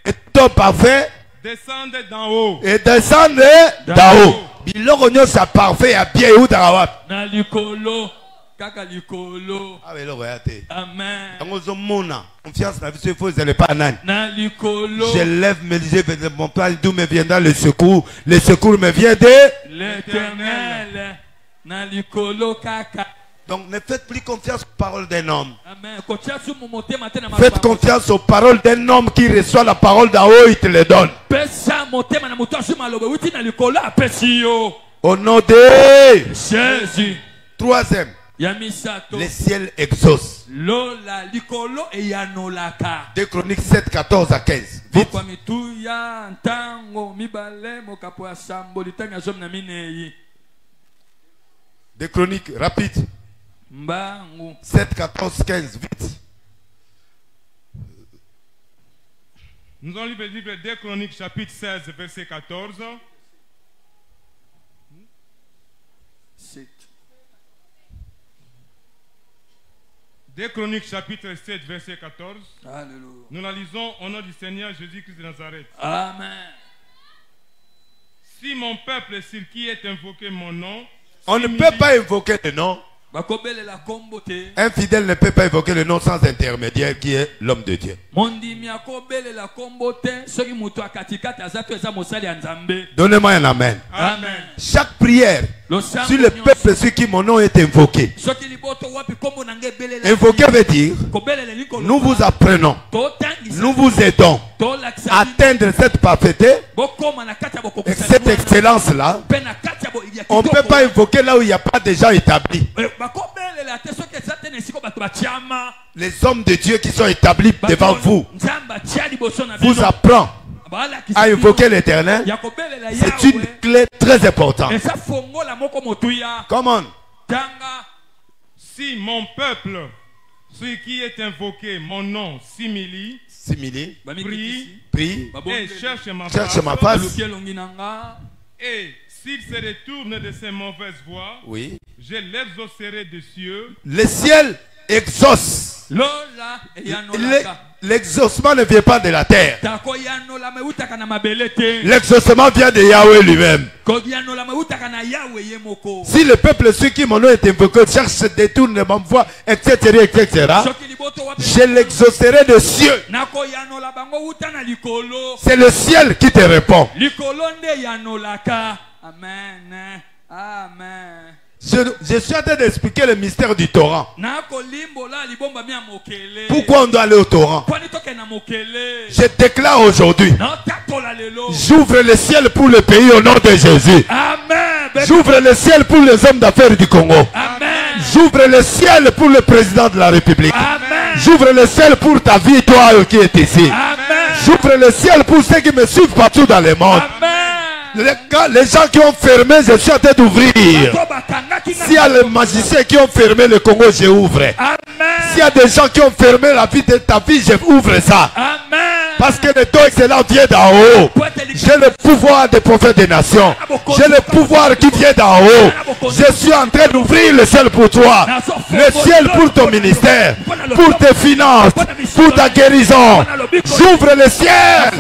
Descendez d'en haut. Et descendez d'en haut. Biloko nyosa parfait ya bien ou darawap. Na likolo. Kaka likolo. Ah mais loyate. Amen. Angozo mona. Confiance na vie il faut elle pas nan. Na likolo. Je lève mes yeux vers mon plan d'où me viendra le secours. Le secours me vient de l'Éternel. Na likolo kaka. Donc ne faites plus confiance aux paroles d'un homme. Amen. Faites confiance aux paroles d'un homme qui reçoit la parole d'en haut, il te les donne. Au nom de Jésus. Troisième. Les ciels exaucent. 2 Chroniques 7, 14 à 15. Vite. 2 Chroniques, rapide. 7, 14, 15, vite. Nous allons lire le livre 2 Chroniques, chapitre 16, verset 14. 2 Chroniques, chapitre 7, verset 14. Alléluia. Nous la lisons au nom du Seigneur Jésus-Christ de Nazareth. Amen. Si mon peuple sur qui est invoqué mon nom. On ne peut pas invoquer le nom. Un fidèle ne peut pas évoquer le nom sans intermédiaire qui est l'homme de Dieu. Donnez-moi un amen. Amen. Chaque prière sur le peuple sur qui mon nom est invoqué. Invoquer veut dire nous vous apprenons, nous vous aidons à atteindre cette parfaiteté et cette excellence-là. On ne peut pas invoquer là où il n'y a pas de gens établis. Les hommes de Dieu qui sont établis devant vous vous apprend à invoquer l'Éternel. C'est une clé très importante. Comment? Si mon peuple, celui qui est invoqué mon nom, prie et cherche ma face. Et s'il se retourne de ses mauvaises voies, oui, je l'exaucerai des cieux. Le ciel exauce. L'exaucement ne vient pas de la terre. L'exaucement vient de Yahweh lui-même. Si le peuple sur qui mon nom est invoqué cherche, se détourne de ma voie, etc., je l'exaucerai des cieux. C'est le ciel qui te répond. Amen. Amen. Je suis en train d'expliquer le mystère du torrent. Pourquoi on doit aller au torrent? Je déclare aujourd'hui, j'ouvre le ciel pour le pays au nom de Jésus. J'ouvre le ciel pour les hommes d'affaires du Congo. J'ouvre le ciel pour le président de la République. J'ouvre le ciel pour ta vie, toi qui es ici. J'ouvre le ciel pour ceux qui me suivent partout dans le monde. Les gens qui ont fermé, je suis en train d'ouvrir. S'il y a les magiciens qui ont fermé le Congo, je ouvre. S'il y a des gens qui ont fermé la vie de ta vie, je ouvre ça. Parce que le don excellent vient d'en haut. J'ai le pouvoir des prophètes des nations. J'ai le pouvoir qui vient d'en haut. Je suis en train d'ouvrir le ciel pour toi. Le ciel pour ton ministère, pour tes finances, pour ta guérison. J'ouvre le ciel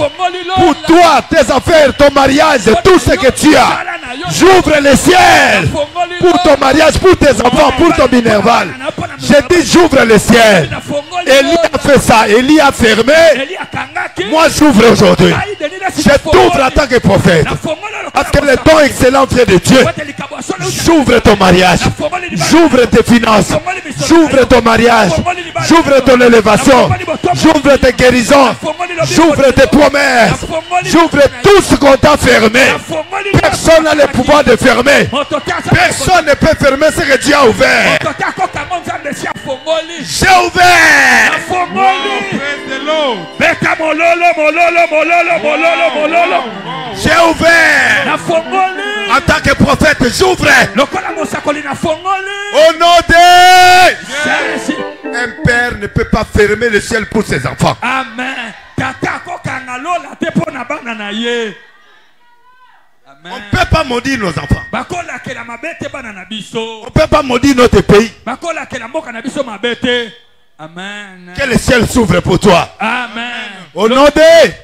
pour toi, tes affaires, ton mariage, tout ce que tu as. J'ouvre le ciel pour ton mariage, pour tes enfants, pour ton minerval. J'ai dit j'ouvre le ciel. Élie a fait ça. Élie a fermé. Moi j'ouvre aujourd'hui. Je t'ouvre en tant que prophète. Parce que le don excellent vient de Dieu. J'ouvre ton mariage. J'ouvre tes finances. J'ouvre ton mariage. J'ouvre ton élévation. J'ouvre tes guérisons. J'ouvre tes promesses. J'ouvre tout ce qu'on t'a fermé. Personne n'a le pouvoir de fermer. Personne ne peut fermer ce que Dieu a ouvert. J'ai ouvert. J'ai ouvert. En tant que prophète, j'ouvre. Au nom de un père ne peut pas fermer le ciel pour ses enfants. Amen. On ne peut pas maudire nos enfants. On ne peut pas maudire notre pays. Amen. Que le ciel s'ouvre pour toi. Amen. Au nom de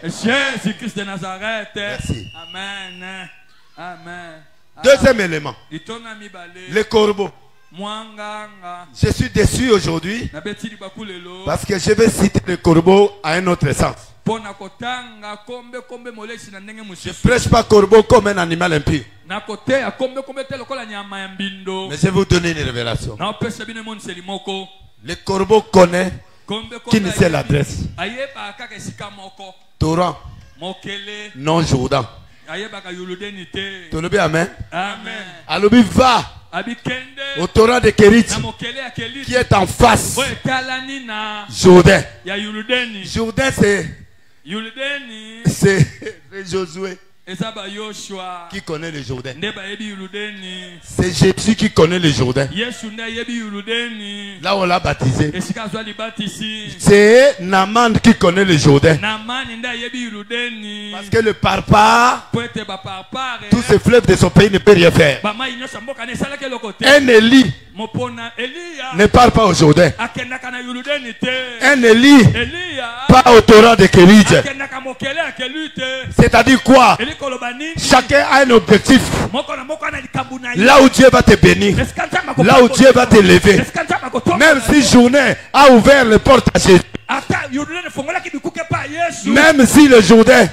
Jésus-Christ de Nazareth. Merci. Amen. Amen. Deuxième élément. Les corbeaux. Je suis déçu aujourd'hui parce que je vais citer le corbeau à un autre sens. Je ne prêche pas corbeau comme un animal impur. Mais je vais vous donner une révélation. Le corbeau connaît qui ne sait l'adresse. Torrent, non Jourdain. Tu le dis amen. Alobi va au torrent de Kérit qui est en face. Jourdain. Jourdain c'est Josué qui connaît le Jourdain. C'est Jésus qui connaît le Jourdain. Là on l'a baptisé. C'est Naaman qui connaît le Jourdain. Parce que le parpar, tous ces fleuves de son pays ne peut rien faire. Un Élie ne part pas au Jourdain. Un Élie part au torrent de Kérit. C'est-à-dire quoi? Chacun a un objectif. Là où Dieu va te bénir, là où Dieu va te lever. Même si Journée a ouvert les portes à Jésus, même si le Jourdain,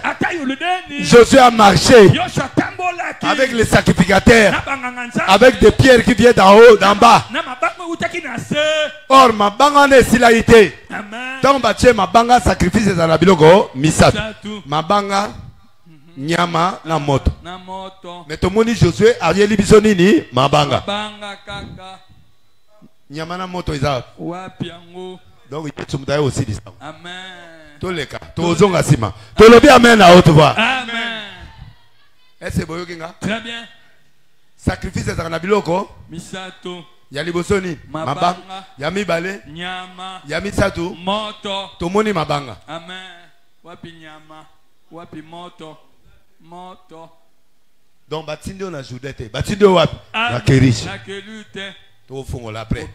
Josué a marché avec les sacrificateurs, avec des pierres qui viennent d'en haut, d'en bas. Or, ma banga ne silaïté. Tant que ma banga sacrifice dans la biloko, misat. Ma banga nyama na moto. Mais tout le monde Josué a vu l'ibisonini, ma banga. Nyama na moto isa. Donc il y a aussi dit ça. Amen. Tous les cas. Tous les cas. Tous les amen à haute voix. Amen. Est-ce que vous avez très bien. Sacrifice dans la biloko. Misato. Yali bosoni. Mabanga. Yami bale. Nyama. Yami sato. Moto. Tomoni mabanga. Amen. Wapi nyama. Wapi moto. Moto. Donc batinde on a joudete. Batinde wapi. La kerish. La kelute. Tout au fond après.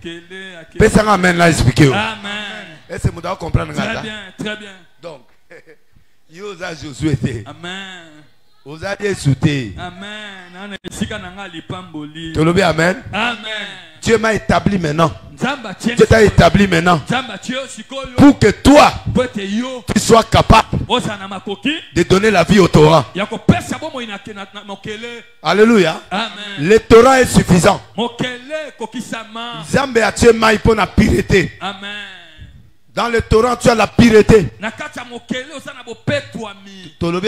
Personne amen là expliquer. Amen. Est-ce que vous devez comprendre ça? Très bien, très bien. Donc, il y a Josué. Amen. Vous avez sauté. Amen. Tu le dis amen. Amen. Dieu m'a établi maintenant. Dieu t'a établi maintenant. Pour que toi, tu sois capable de donner la vie au torrent. Alléluia. Amen. Le torrent est suffisant. Zambe a tué maï pour la pureté. Amen. Dans le torrent, tu as la pureté.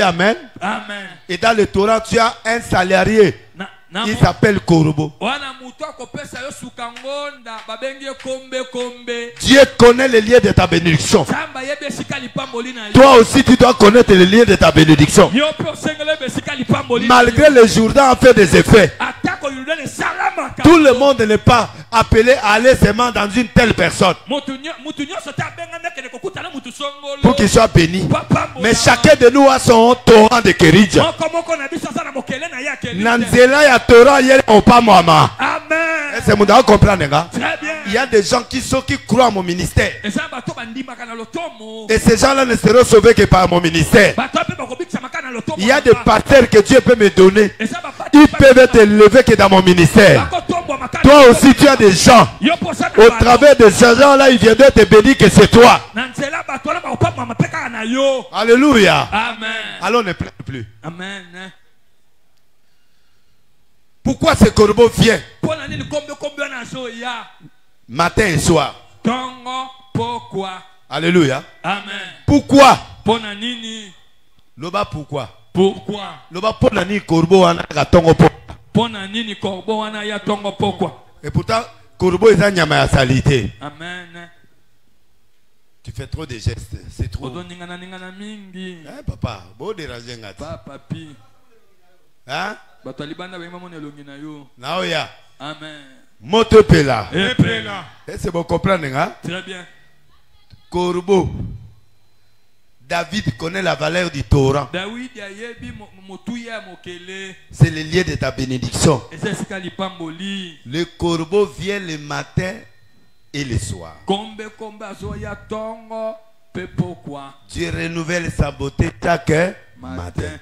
Amen. Amen. Et dans le torrent, tu as un salarié. Il s'appelle Corbeau. Dieu connaît les liens de ta bénédiction. Toi aussi, tu dois connaître les liens de ta bénédiction. Malgré le Jourdain a fait des effets. Tout le monde n'est pas appelé à aller seulement dans une telle personne pour qu'il soit béni. Mais chacun de nous a son torrent de Kéridja. Nanzela ya torrent yel opa mama. Amen. C'est mon comprendre. Il y a des gens qui croient à mon ministère. Et ces gens-là ne seront sauvés que par mon ministère. Il y a des pasteurs que Dieu peut me donner. Ils peuvent être élevés que dans mon ministère. Toi aussi tu as des gens. Au travers de ces gens-là, ils viendraient te bénir que c'est toi. Alléluia. Amen. Alors ne pleure plus. Amen. Pourquoi ce corbeau vient matin et soir? Pourquoi? Alléluia. Amen. Pourquoi? Pourquoi? Pourquoi? Loba ponani corbeau ana gatongo po. Ponani corbeau ana ya tongo pourquoi? Et pourtant corbeau est un nyama ya salité. Amen. Tu fais trop de gestes, c'est trop. Eh papa, beau déranger ngati. Papa pi. Hein? Naoya. Amen. Moto pela. Et pela. C'est bon comprendre, hein? Très bien. Corbeau. David connaît la valeur du torrent. C'est le lieu de ta bénédiction. Le corbeau vient le matin et le soir. Dieu renouvelle sa beauté chaque matin.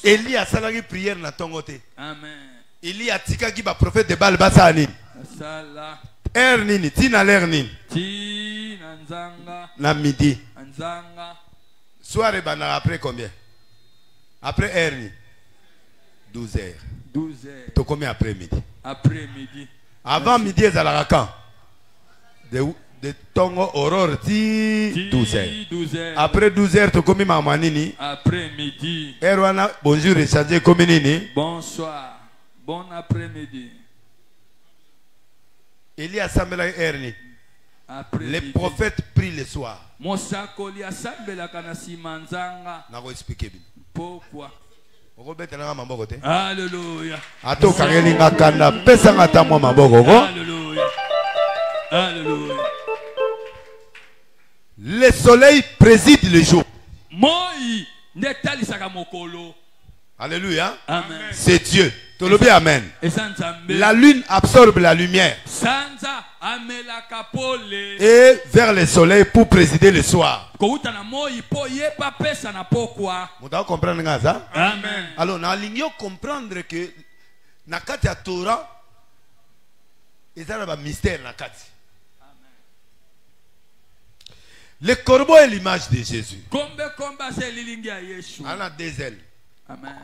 Élie a salari prière na tongote. Amen. Élie a tika ki ba prophète de Baal basani. Nini, tina l'air nini. Na midi. Soirée bana après combien? Après Erni. 12 heures. 12 heures. To combien après midi? Après midi. Avant midi ezalaka quand? De tongo aurore ti 12 heures. 12 heures. Après 12 heures to combien mama nini? Après midi. Erwana bonjour et chargé comme nini? Bonsoir. Bon après-midi. Élie a samela Erni. Les prophètes prient le soir. Expliquer. Pourquoi? Alléluia. Alléluia. Alléluia. Le soleil préside le jour. Alléluia. Amen. C'est Dieu. Amen. La lune absorbe la lumière. Et vers le soleil pour présider le soir. Vous comprendre ça? Amen. Alors, nous allons comprendre que Nakati a Torah, il y a un mystère Nakati. Le corbeau est l'image de Jésus. On a deux ailes. Amen.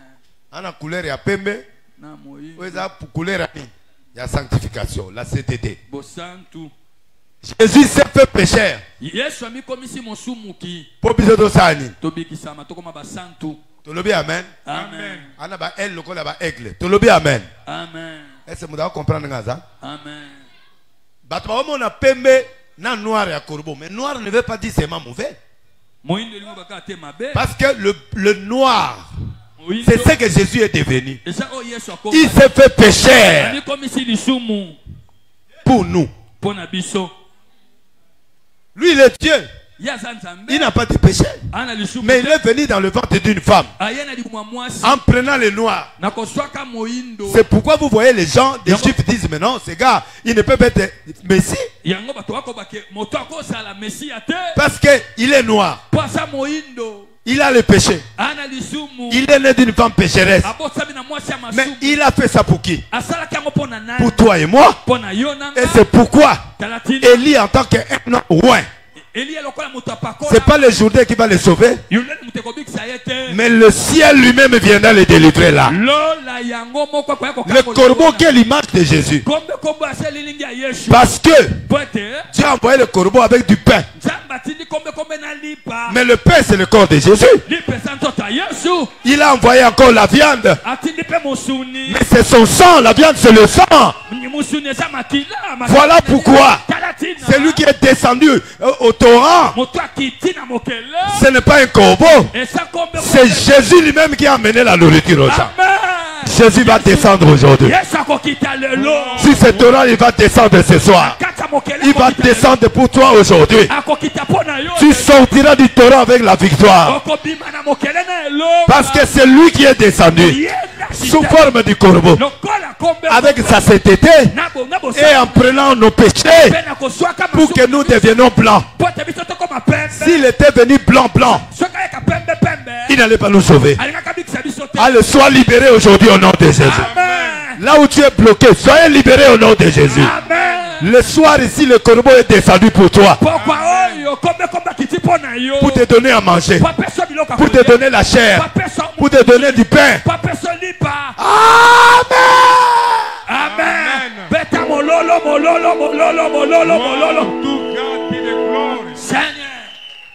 On a couleur et pembe. On a couleur il y a sanctification, la sainteté. Jésus s'est fait pécheur. Pour bisoto sani. Tolobi amen. Amen. On a ba elle le ba aigle. Tolobi amen. Amen. Est-ce que vous comprendre ça? Amen. Batwa on a pembe na noir et corbeau, mais noir ne veut pas dire seulement mauvais. Parce que le noir, c'est ce que Jésus est devenu. Il s'est fait pécher pour nous. Lui, il est Dieu. Il n'a pas de péché. Mais il est venu dans le ventre d'une femme en prenant le noir. C'est pourquoi vous voyez les gens, des juifs disent mais non, ces gars, ils ne peuvent être Messie. Parce qu'il est noir. Il a le péché. Il est né d'une femme pécheresse. Mais il a fait ça pour qui? Pour toi et moi. Et c'est pourquoi Élie en tant qu'un roi, c'est pas le Jourdain qui va le sauver, mais le ciel lui-même viendra le délivrer là. Le corbeau qui est l'image de Jésus. Parce que Dieu a envoyé le corbeau avec du pain. Mais le pain c'est le corps de Jésus. Il a envoyé encore la viande. Mais c'est son sang, la viande c'est le sang. Voilà pourquoi c'est lui qui est descendu au torrent. Ce n'est pas un corbeau. C'est Jésus lui-même qui a amené la nourriture aux gens. Jésus va descendre aujourd'hui. Si c'est torrent, il va descendre ce soir. Il va descendre pour toi aujourd'hui. Tu sortiras du torrent avec la victoire. Parce que c'est lui qui est descendu sous forme du corbeau, avec sa sainteté et en prenant nos péchés pour que nous devenions blancs. S'il était venu blanc, il n'allait pas nous sauver. Allez, sois libéré aujourd'hui au nom de Jésus. Là où tu es bloqué, soyez libéré au nom de Jésus. Le soir ici, le corbeau est descendu pour toi. Pour te donner à manger. Pour te donner la chair. Pour te donner du pain. Amen.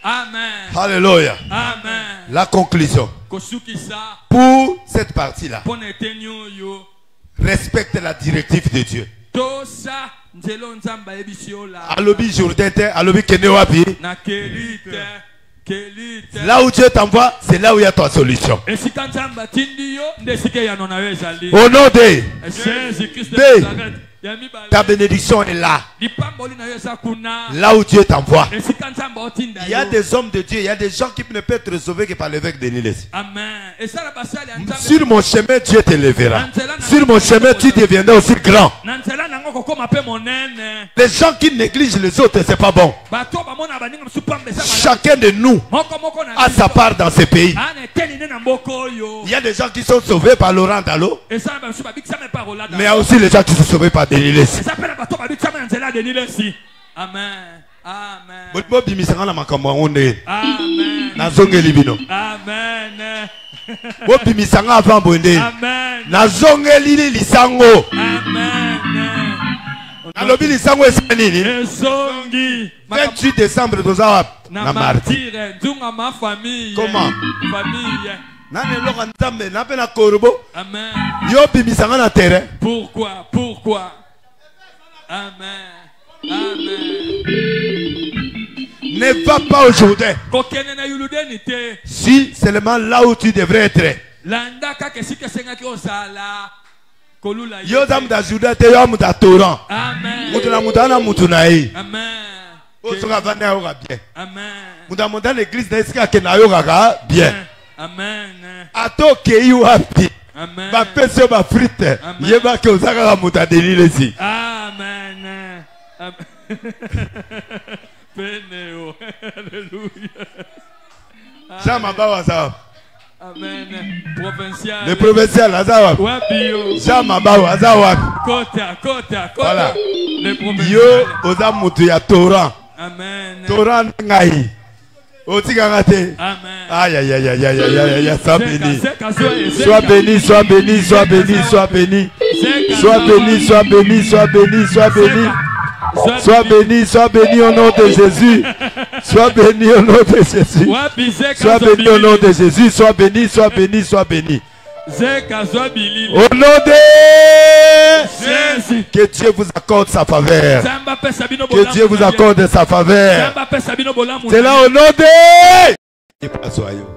Amen. Alléluia. Amen. La conclusion. Pour cette partie-là, respecte la directive de Dieu. Alobi Jourdain, alobi Kenewabi. Là où Dieu t'envoie, c'est là où il y a ta solution. Au nom de ta bénédiction est là. Là où Dieu t'envoie. Il y a des hommes de Dieu, il y a des gens qui ne peuvent être sauvés que par l'évêque de Nilesi. Sur mon chemin, Dieu t'élèvera. Sur mon chemin, tu deviendras aussi grand. Les gens qui négligent les autres, c'est pas bon. Chacun de nous a sa part dans ce pays. Il y a des gens qui sont sauvés par Laurent Dalo. Mais il y a aussi les gens qui sont sauvés par Denilesi. Amen. Amen. Alobi lisango esenini 28 décembre na martyr. Comment? Nane loka nzambe na pe na korbo. Amen. Yo bimisanga na terrain. Pourquoi? Amen. Amen. Ne va pas aujourd'hui. Si seulement là où tu devrais être. Yo dam da juda te yo muta torrent. Amen. Mutuna mutana mutunai. Amen. O soka vana yo ga bien. Amen. Muta muta l'église na iska ke na yo ga bien. Amen. Ato ke yu happy. Amen. Ba pese ba frite. Yeba ke osaka ga muta delilesi. Amen. Peneo. Alléluia. Jean Mabawa ça. Amen. Provincial. Le provincial Azawa. Jean Mabawa Azawa. Kota. Voilà. Le provincial. Yo oza mutu ya torrent. Amen. Torrent ngai. Otikangate. Amen. Aïe aïe aïe aïe aïe aïe aïe aïe, sois béni. Sois béni. Sois béni, sois béni, sois béni, sois béni. Sois béni, sois béni, sois béni. Sois béni, sois béni au nom de Jésus. Sois béni au nom de Jésus. Sois béni au nom de Jésus. Sois béni, sois béni, sois béni. Au nom de Jésus. Que Dieu vous accorde sa faveur. Que Dieu vous accorde sa faveur. C'est là au nom de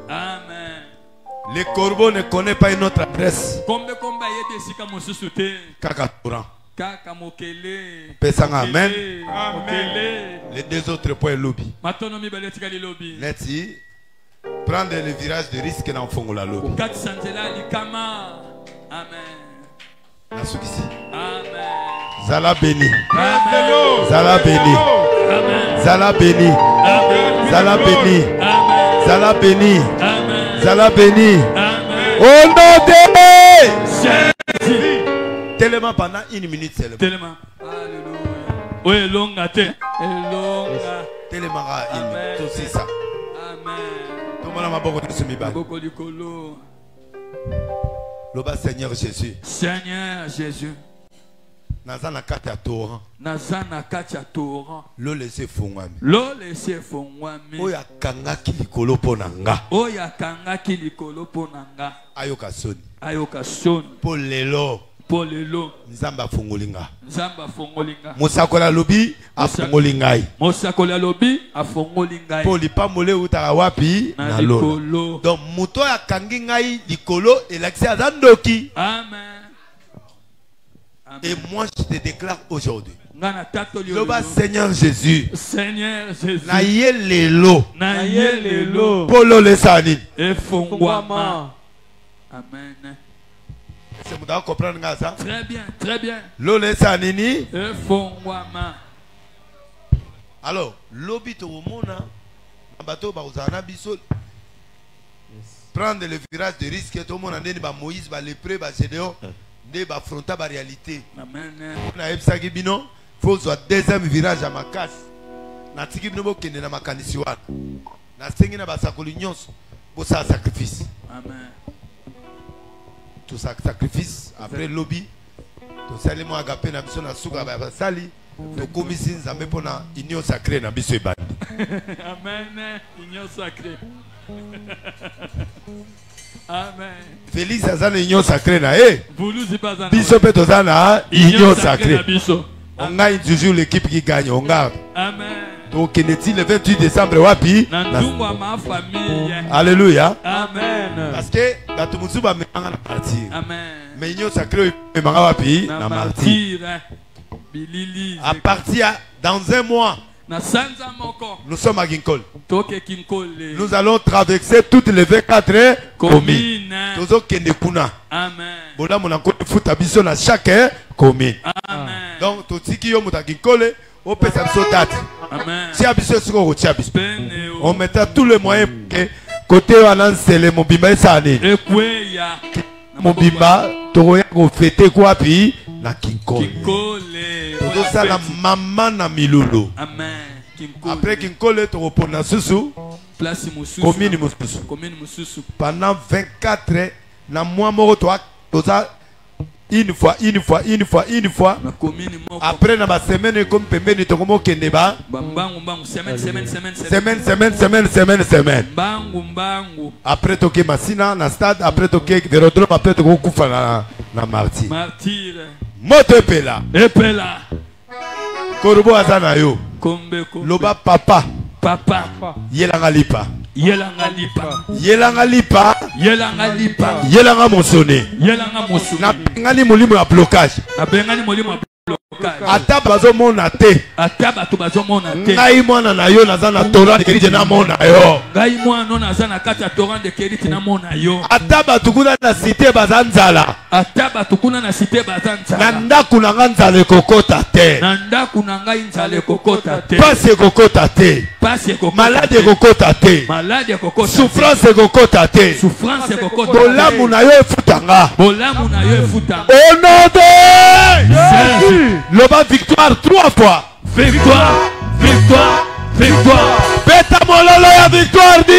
Amen. Les corbeaux ne connaissent pas une autre adresse. Kakatura. Pesanga amen. Les deux autres points lobby. Let's see. Prendre le virage de risque dans le la lobby. Amen. Amen. Zala béni. Amen. Zala béni. Amen. Zala béni. Amen. Zala béni. Amen. Zala béni. Amen. Zala béni. Amen. Au nom de Jésus. Tellement pendant une minute seulement. Tellement. Alléluia. Oui, longa te. Longa. Tellement une minute. Tout c'est ça. Amen. Tout le monde a beaucoup de semi-bas. Beaucoup de colo. Le bas Seigneur Jésus. Seigneur Jésus. Nazana kati ya torrent. Nazana kati ya torrent. L'eau laissé fongwami. L'eau laissé fongwami. Oya kangaki likolo ponanga. Oya kangaki likolo ponanga. Ayoka soni. Ayoka soni. Po lelo. Po lelo. Nzamba fongolinga. Nzamba fongolinga. Mosakola lobi afongolingai. Mosakola lobi afongolingai. Po lipamole utaka wapi na lolo. Donc muto ya kangi ngai likolo elakisi azandoki. Amen. Et moi je te déclare aujourd'hui. Loba Seigneur Jésus. Seigneur Jésus. Na yelelo. Na yelelo. Polo lesani. Efongwama. Amen. C'est mon d'accord comprendre ça. Très bien, très bien. Lo lesani ni. Efongwama. Alors, lobi to mona bateau ba uzana biso. Prendre le virage de risque tout le monde ndeni ba Moïse ba lépreux ba Gédéon. Ne ba fronta ba réalité. Amen. Na ebsaki bino faut soit deuxième virage à makasi. Na tiki bino bo kende na makanisi wana. Na sengi na ba sakoli nyonso bo sa sacrifice. Amen. Tout ça sacrifice après lobby. To sali mo agape na biso na suka ba sali. To komisi nzambe pona union sacrée na biso ebandi. Amen. Union sacrée. Amen. Félix azana union sacrée na eh. Biso pe tozana union sacrée. On a toujours l'équipe qui gagne, on garde. Amen. Donc Kennedy le 28 décembre wapi? Ma famille. Alléluia. Amen. Parce que batumusu ba menga na partir. Amen. Mais union sacrée menga wapi? Na martyr. À partir dans un mois. Nous sommes à Ginkol. Nous allons traverser toutes les 24 communes. Nous allons Amen. Bola mon encore foot abiso na chaque commune. Amen. Donc tout ce qui yo muta Ginkol, on peut s'absotat. Amen. Si abiso siko ko abiso. On mettra tous les moyens que côté wana sele mobimba esani. Ekweya. Mobimba toya ko fêter quoi puis na Ginkol. Tout ça la maman na milolo. Amen. Après Ginkol to repona susu. Place mususu. Commune mususu. Commune mususu. Pendant 24 heures na mois moko to ça une fois. Après na ba semaine comme pembeni to komo kende ba. Semaine. Bangu. Après to ke masina na stade, après to ke vélodrome, après to ko kufa na martyr. Moto epela. Korubo azana yo. Kombeko. Loba papa. Yelanga lipa. Yelanga monsone. Na ngani molimo ya blocage. Ata bazo mona te. Ngai mwana na yo nazana torrent de kerite na mona yo. Ata batukuna na cité bazanzala. Na ndaku na nganzala ekokota te. Pasi ekokota te. Malade ekokota te. Souffrance ekokota te. Bolamu na yo efutanga. Au nom de Loba victoire 3 fois. Victoire. Beta mololo ya victoire di.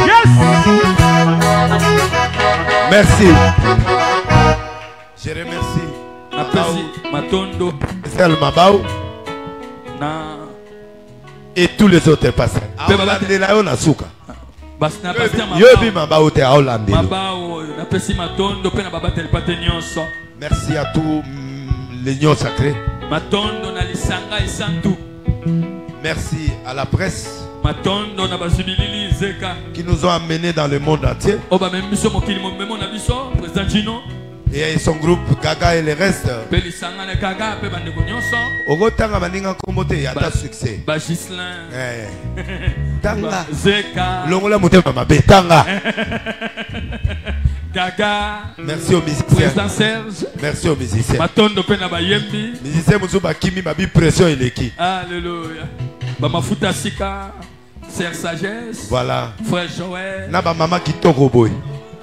Yes. Merci. Je remercie. Matondo. Sel Mabao. Et tous les autres passants. Yobi Mabao te Hollande. Merci à tous l'union sacrée. Merci à la presse qui nous ont amenés dans le monde entier. Et son groupe Gaga et les restes. Ogotanga maninga komote yata succès. Tanga. Longola mutema mabe tanga. Gaga. Merci aux musiciens. Merci aux musiciens. Musiciens musuba kimi mabi pression eleki. Alléluia. Bamafuta sika. Sœur Sagesse. Voilà. Frère Joël. Na ba mama kitoko boy.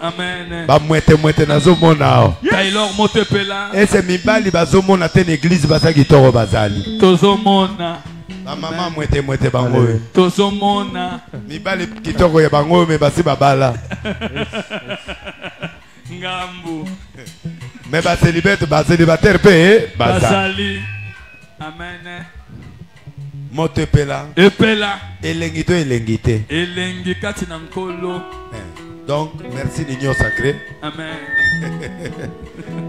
Amen. Ba mwete nazo mona. Taylor Motepela. Et c'est mibali bazo mona te l'église basa kitoko bazali. Tozo mona. Ba mama mwete bango. Tozo mona. Mibali kitoko ya bango me basi babala. Mais célibataire paye. Basali. Amen. Motepela. Epela. Elengito elengite. Elengi kati na nkolo. Donc, merci l'union sacrée. Amen.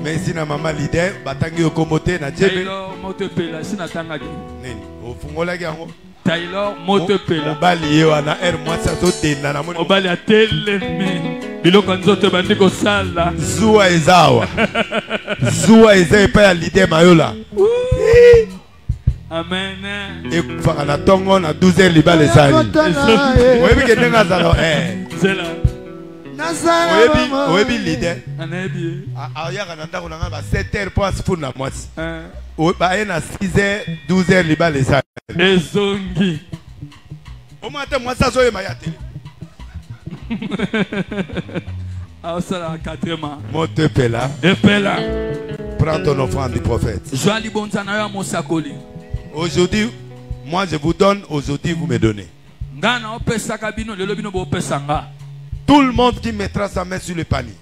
Merci na maman leader. Batangi okomote na djebe. Taylor Motepela. Sina tangaki. Nini. Ofungola yango. Taylor Motepela. Mobali ye wana moi ça saute na moni. Mobali a telemi. Biloko nzoto bandi kosala. Zua ezawa. Zua eza epa ya leader mayola. Amen. Et faka na tongo na 12h libale sali. Oyebi ke ndenga zalo Zela. Oyebi leader. Anayebi. Ayaka na ndako na nga ba 7h pour na mwasi. Ba ye na 6h 12h libale sali. Ezongi. O mate mwasi azoye maya tele. Aosala katrema. Motepela. Epela. Prends ton offrande du prophète. Joali bonzana ya mosakoli. Aujourd'hui, moi je vous donne, aujourd'hui vous me donnez. Tout le monde qui mettra sa main sur le panier.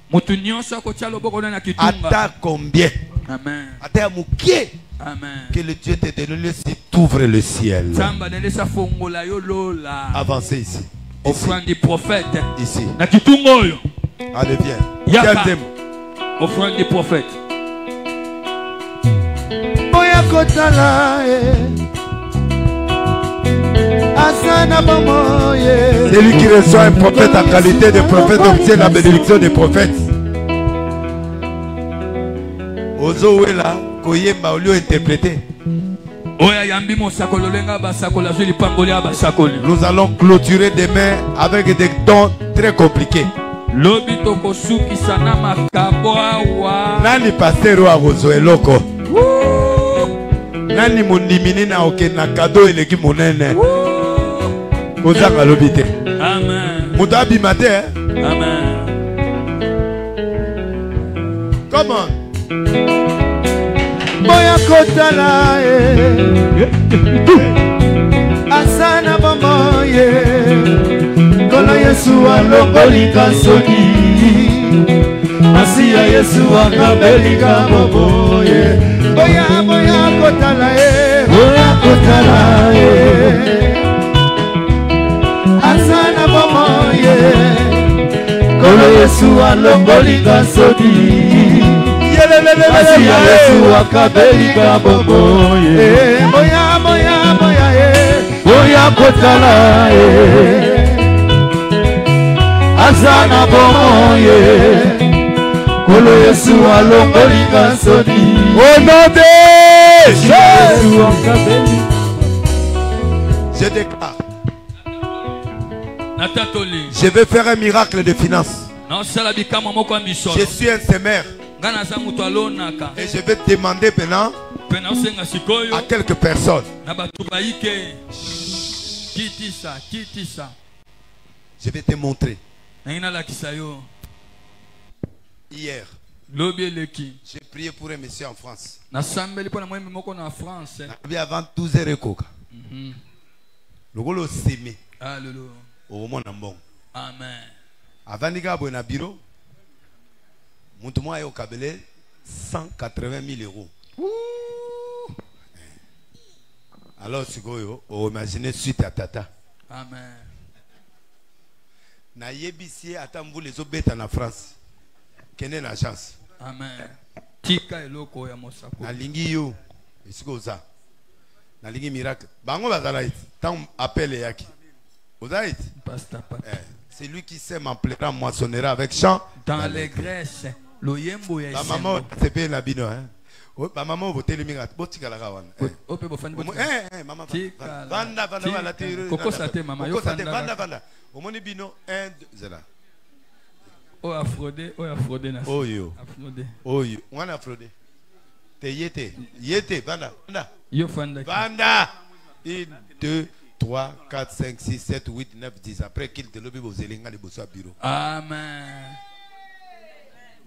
Attends combien? Amen. Attends moukié. Amen. Que le Dieu te donne le ciel, t'ouvre le ciel. Avancez ici. Offrande du prophète. Ici. Allez, viens. Offrande du prophète. C'est lui qui reçoit un prophète en qualité de prophète obtient la bénédiction des prophètes. Ozo là, koyemba olio interpréter. Nous allons clôturer demain avec des dons très compliqués. Nani pasteur wa Ozo eloko. Nani mondimini na oke na kado eleki monene. Ozanga lobite. Amen. Mudabi mate. Amen. Comment? Boya kotala asana bamoye kola Yesu alongolika soki Asiya Yesu akabelika boboye boya kotala asana bamoye kola Yesu alongolika soki Asiya Yesu akabelika boboye boya kotala asana bomoye kolo Yesu alongolika soni au nom de Jésus. Je déclare, je vais faire un miracle de finance. Je suis un semeur et je vais demander maintenant à quelques personnes. Je vais te montrer. Hier, j'ai prié pour un monsieur en France. Avant 12 heures. Le golo s'aimait. Au moment bon. Amen. Avant de gagner un bureau, mon moi est au Kabele 180 000 euros. Alors, si vous imaginez suite à Tata. Amen. Na yebisi atambu les obètes en France. Quelle est la chance? Amen. Tika eloko ya mosako. Na lingi yo. Esiko za. Na lingi miracle. Bango bazalaït. Tant appel yaki. Ozaït. C'est lui qui sème en pleurant moissonnera avec chant. Dans les graisses. Loyembo ya. La maman c'est bien la bino hein. Ba maman voter le mirat. Botika la kawan. Ope bo fan botika. Maman. Vanda la tire. Koko sate maman yo vanda. Omoni bino 1 2 0. Oh afrodé na. Oh yo. Afrodé. Oh yo. On a afrodé. Te yete vanda. Yo fanda. Vanda. 1 2 3 4 5 6 7 8 9 10 après qu'il te lobi bo zelinga le bosso bureau. Amen.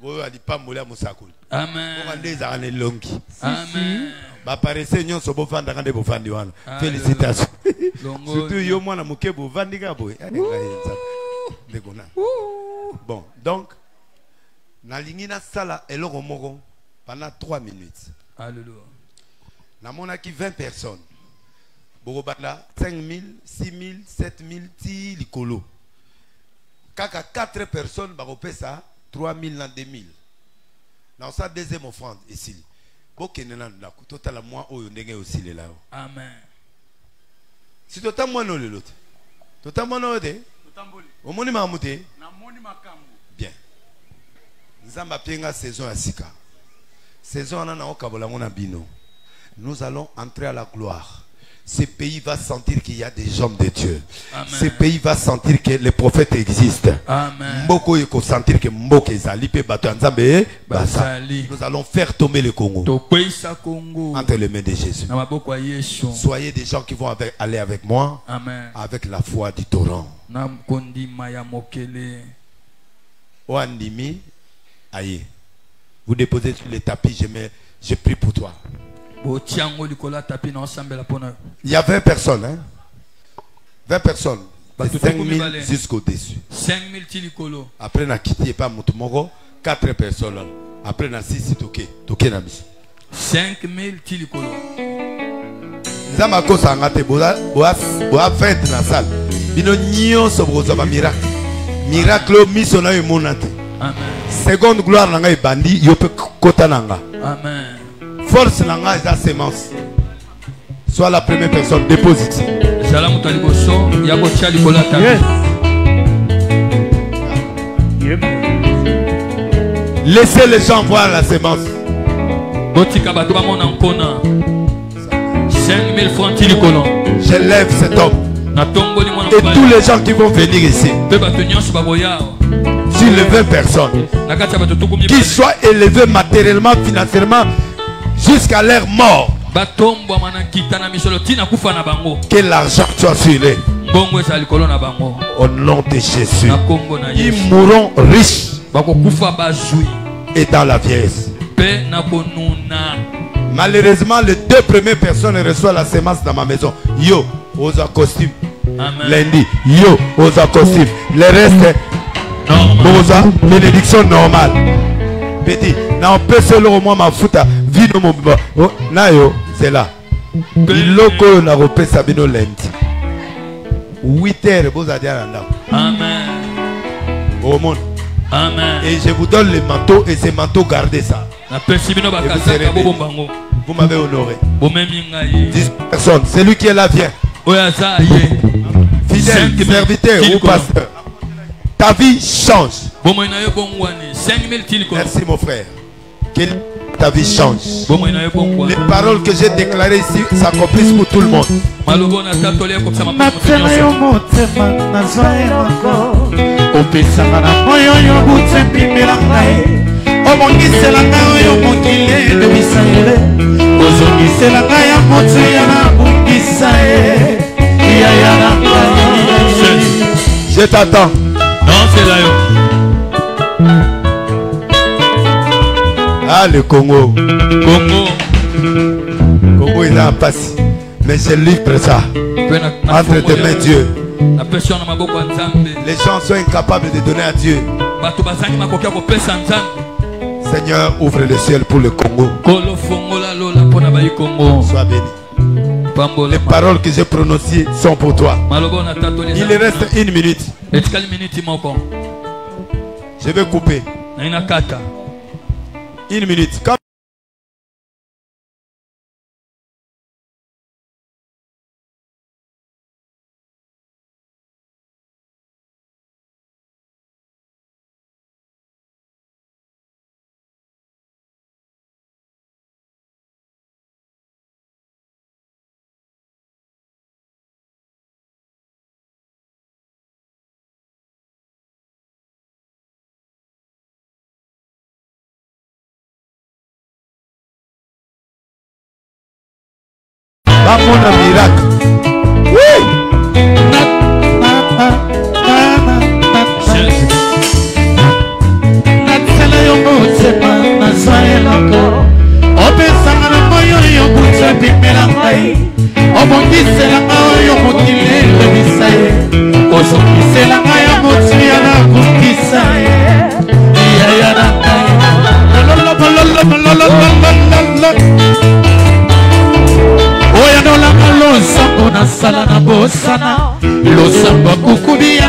Bo ali pambola musakul. Amen. Bo ande za ne longi. Amen. Ba paresse nyon so bo fanda kande bo fandi wana. Félicitations. Surtout yo mwana muke bo vandi ka boy. Bon, donc Nalingina sala eloko moko pendant 3 minutes. Alléluia. Namonaki 20 personnes. Bogobanda 5 000, 6 000, 7 000 ti likolo. Kaka 4 personnes barope ça 3 000 dans 2 000. Dans sa deuxième offrande ici. Bokenena ndako total moi oyo ndenge aussi les là. Amen. Si total moi non l'autre. Total moi non de. Au moni mamuté. Na moni makambo. Bien. Nzamba pienga saison ya sika. Saison ana okabola ngona bino. Nous allons entrer à la gloire. Ce pays va sentir qu'il y a des hommes de Dieu. Amen. Ce pays va sentir que les prophètes existent. Amen. Mboko yeko sentir que Mboko ezali pe bato nzambe basa. Nous allons faire tomber le Congo entre les mains de Jésus. Soyez des gens qui vont aller avec moi. Amen. Avec la foi du torrent. Oandimi aye. Vous déposez sur les tapis, je prie pour toi. Il y a 20 personnes, hein? 20 personnes. 5 000 jusqu'au-dessus. 5 000 tilikolo. Après, na quitté pas Mutumoro, 4 personnes. Après, na 6 toké na mis. 5 000 tilikolo. Zamako sangate boa fête na salle. Bino nyo sobroza ba miracle. Miracle misona yo monate. Amen. Seconde gloire nanga ebandi yo pe kota nanga. Amen. Force nanga eza semence. Sois la première personne, dépose ici. Laissez les gens voir la semence. 5 000 francs. Je lève cet homme. Et tous les gens qui vont venir ici. Sur les 20 personnes. Qu'ils soient élevés matériellement, financièrement, jusqu'à leur mort. Que l'argent soit sur eux. Au nom de Jésus. Ils mourront riches. Et dans la vieillesse. Malheureusement, les 2 premières personnes reçoivent la semence dans ma maison. Yo, aux costumes. Lundi, yo, aux costumes. Le reste, aux bénédiction normale. Petit, on peut seulement moi ma fouta. Vino mon nayo, c'est là. Il loco na repé sabino lundi. 8 heures, vous allez à Amen. Au monde. Amen. Et je vous donne les manteaux et ces manteaux, gardez ça. Vous m'avez honoré. 10 personnes. Celui qui est là, vient. Fidèle, serviteur ou pasteur. Ta vie change. Merci mon frère. Que ta vie change. Les paroles que j'ai déclarées ici s'accomplissent pour tout le monde. Opesanga na moyo yo butsempimela ngai obongisela ngai yo mokile de Israël ozongisela ngai ya moto ya na bungisa ya na ngai. Je t'attends. Non, c'est là yo. Ah, le Congo. Congo il est en passe. Mais je livre ça entre tes mains, Dieu. Les gens sont incapables de donner à Dieu. Seigneur, ouvre le ciel pour le Congo. Sois béni. Les paroles que j'ai prononcées sont pour toi. Il reste 1 minute. Je vais couper. 1 minute. Vamos a miracle. Oui. Natsela yo motsema na saelako opesanga na moyo yo butsempimela ngai obongisela ngai yo mokile de Israël ozongisela ngai ya moto ya na bungisa ya na ngai. Oya no la losambo na sala na bosana. Losambo kukubi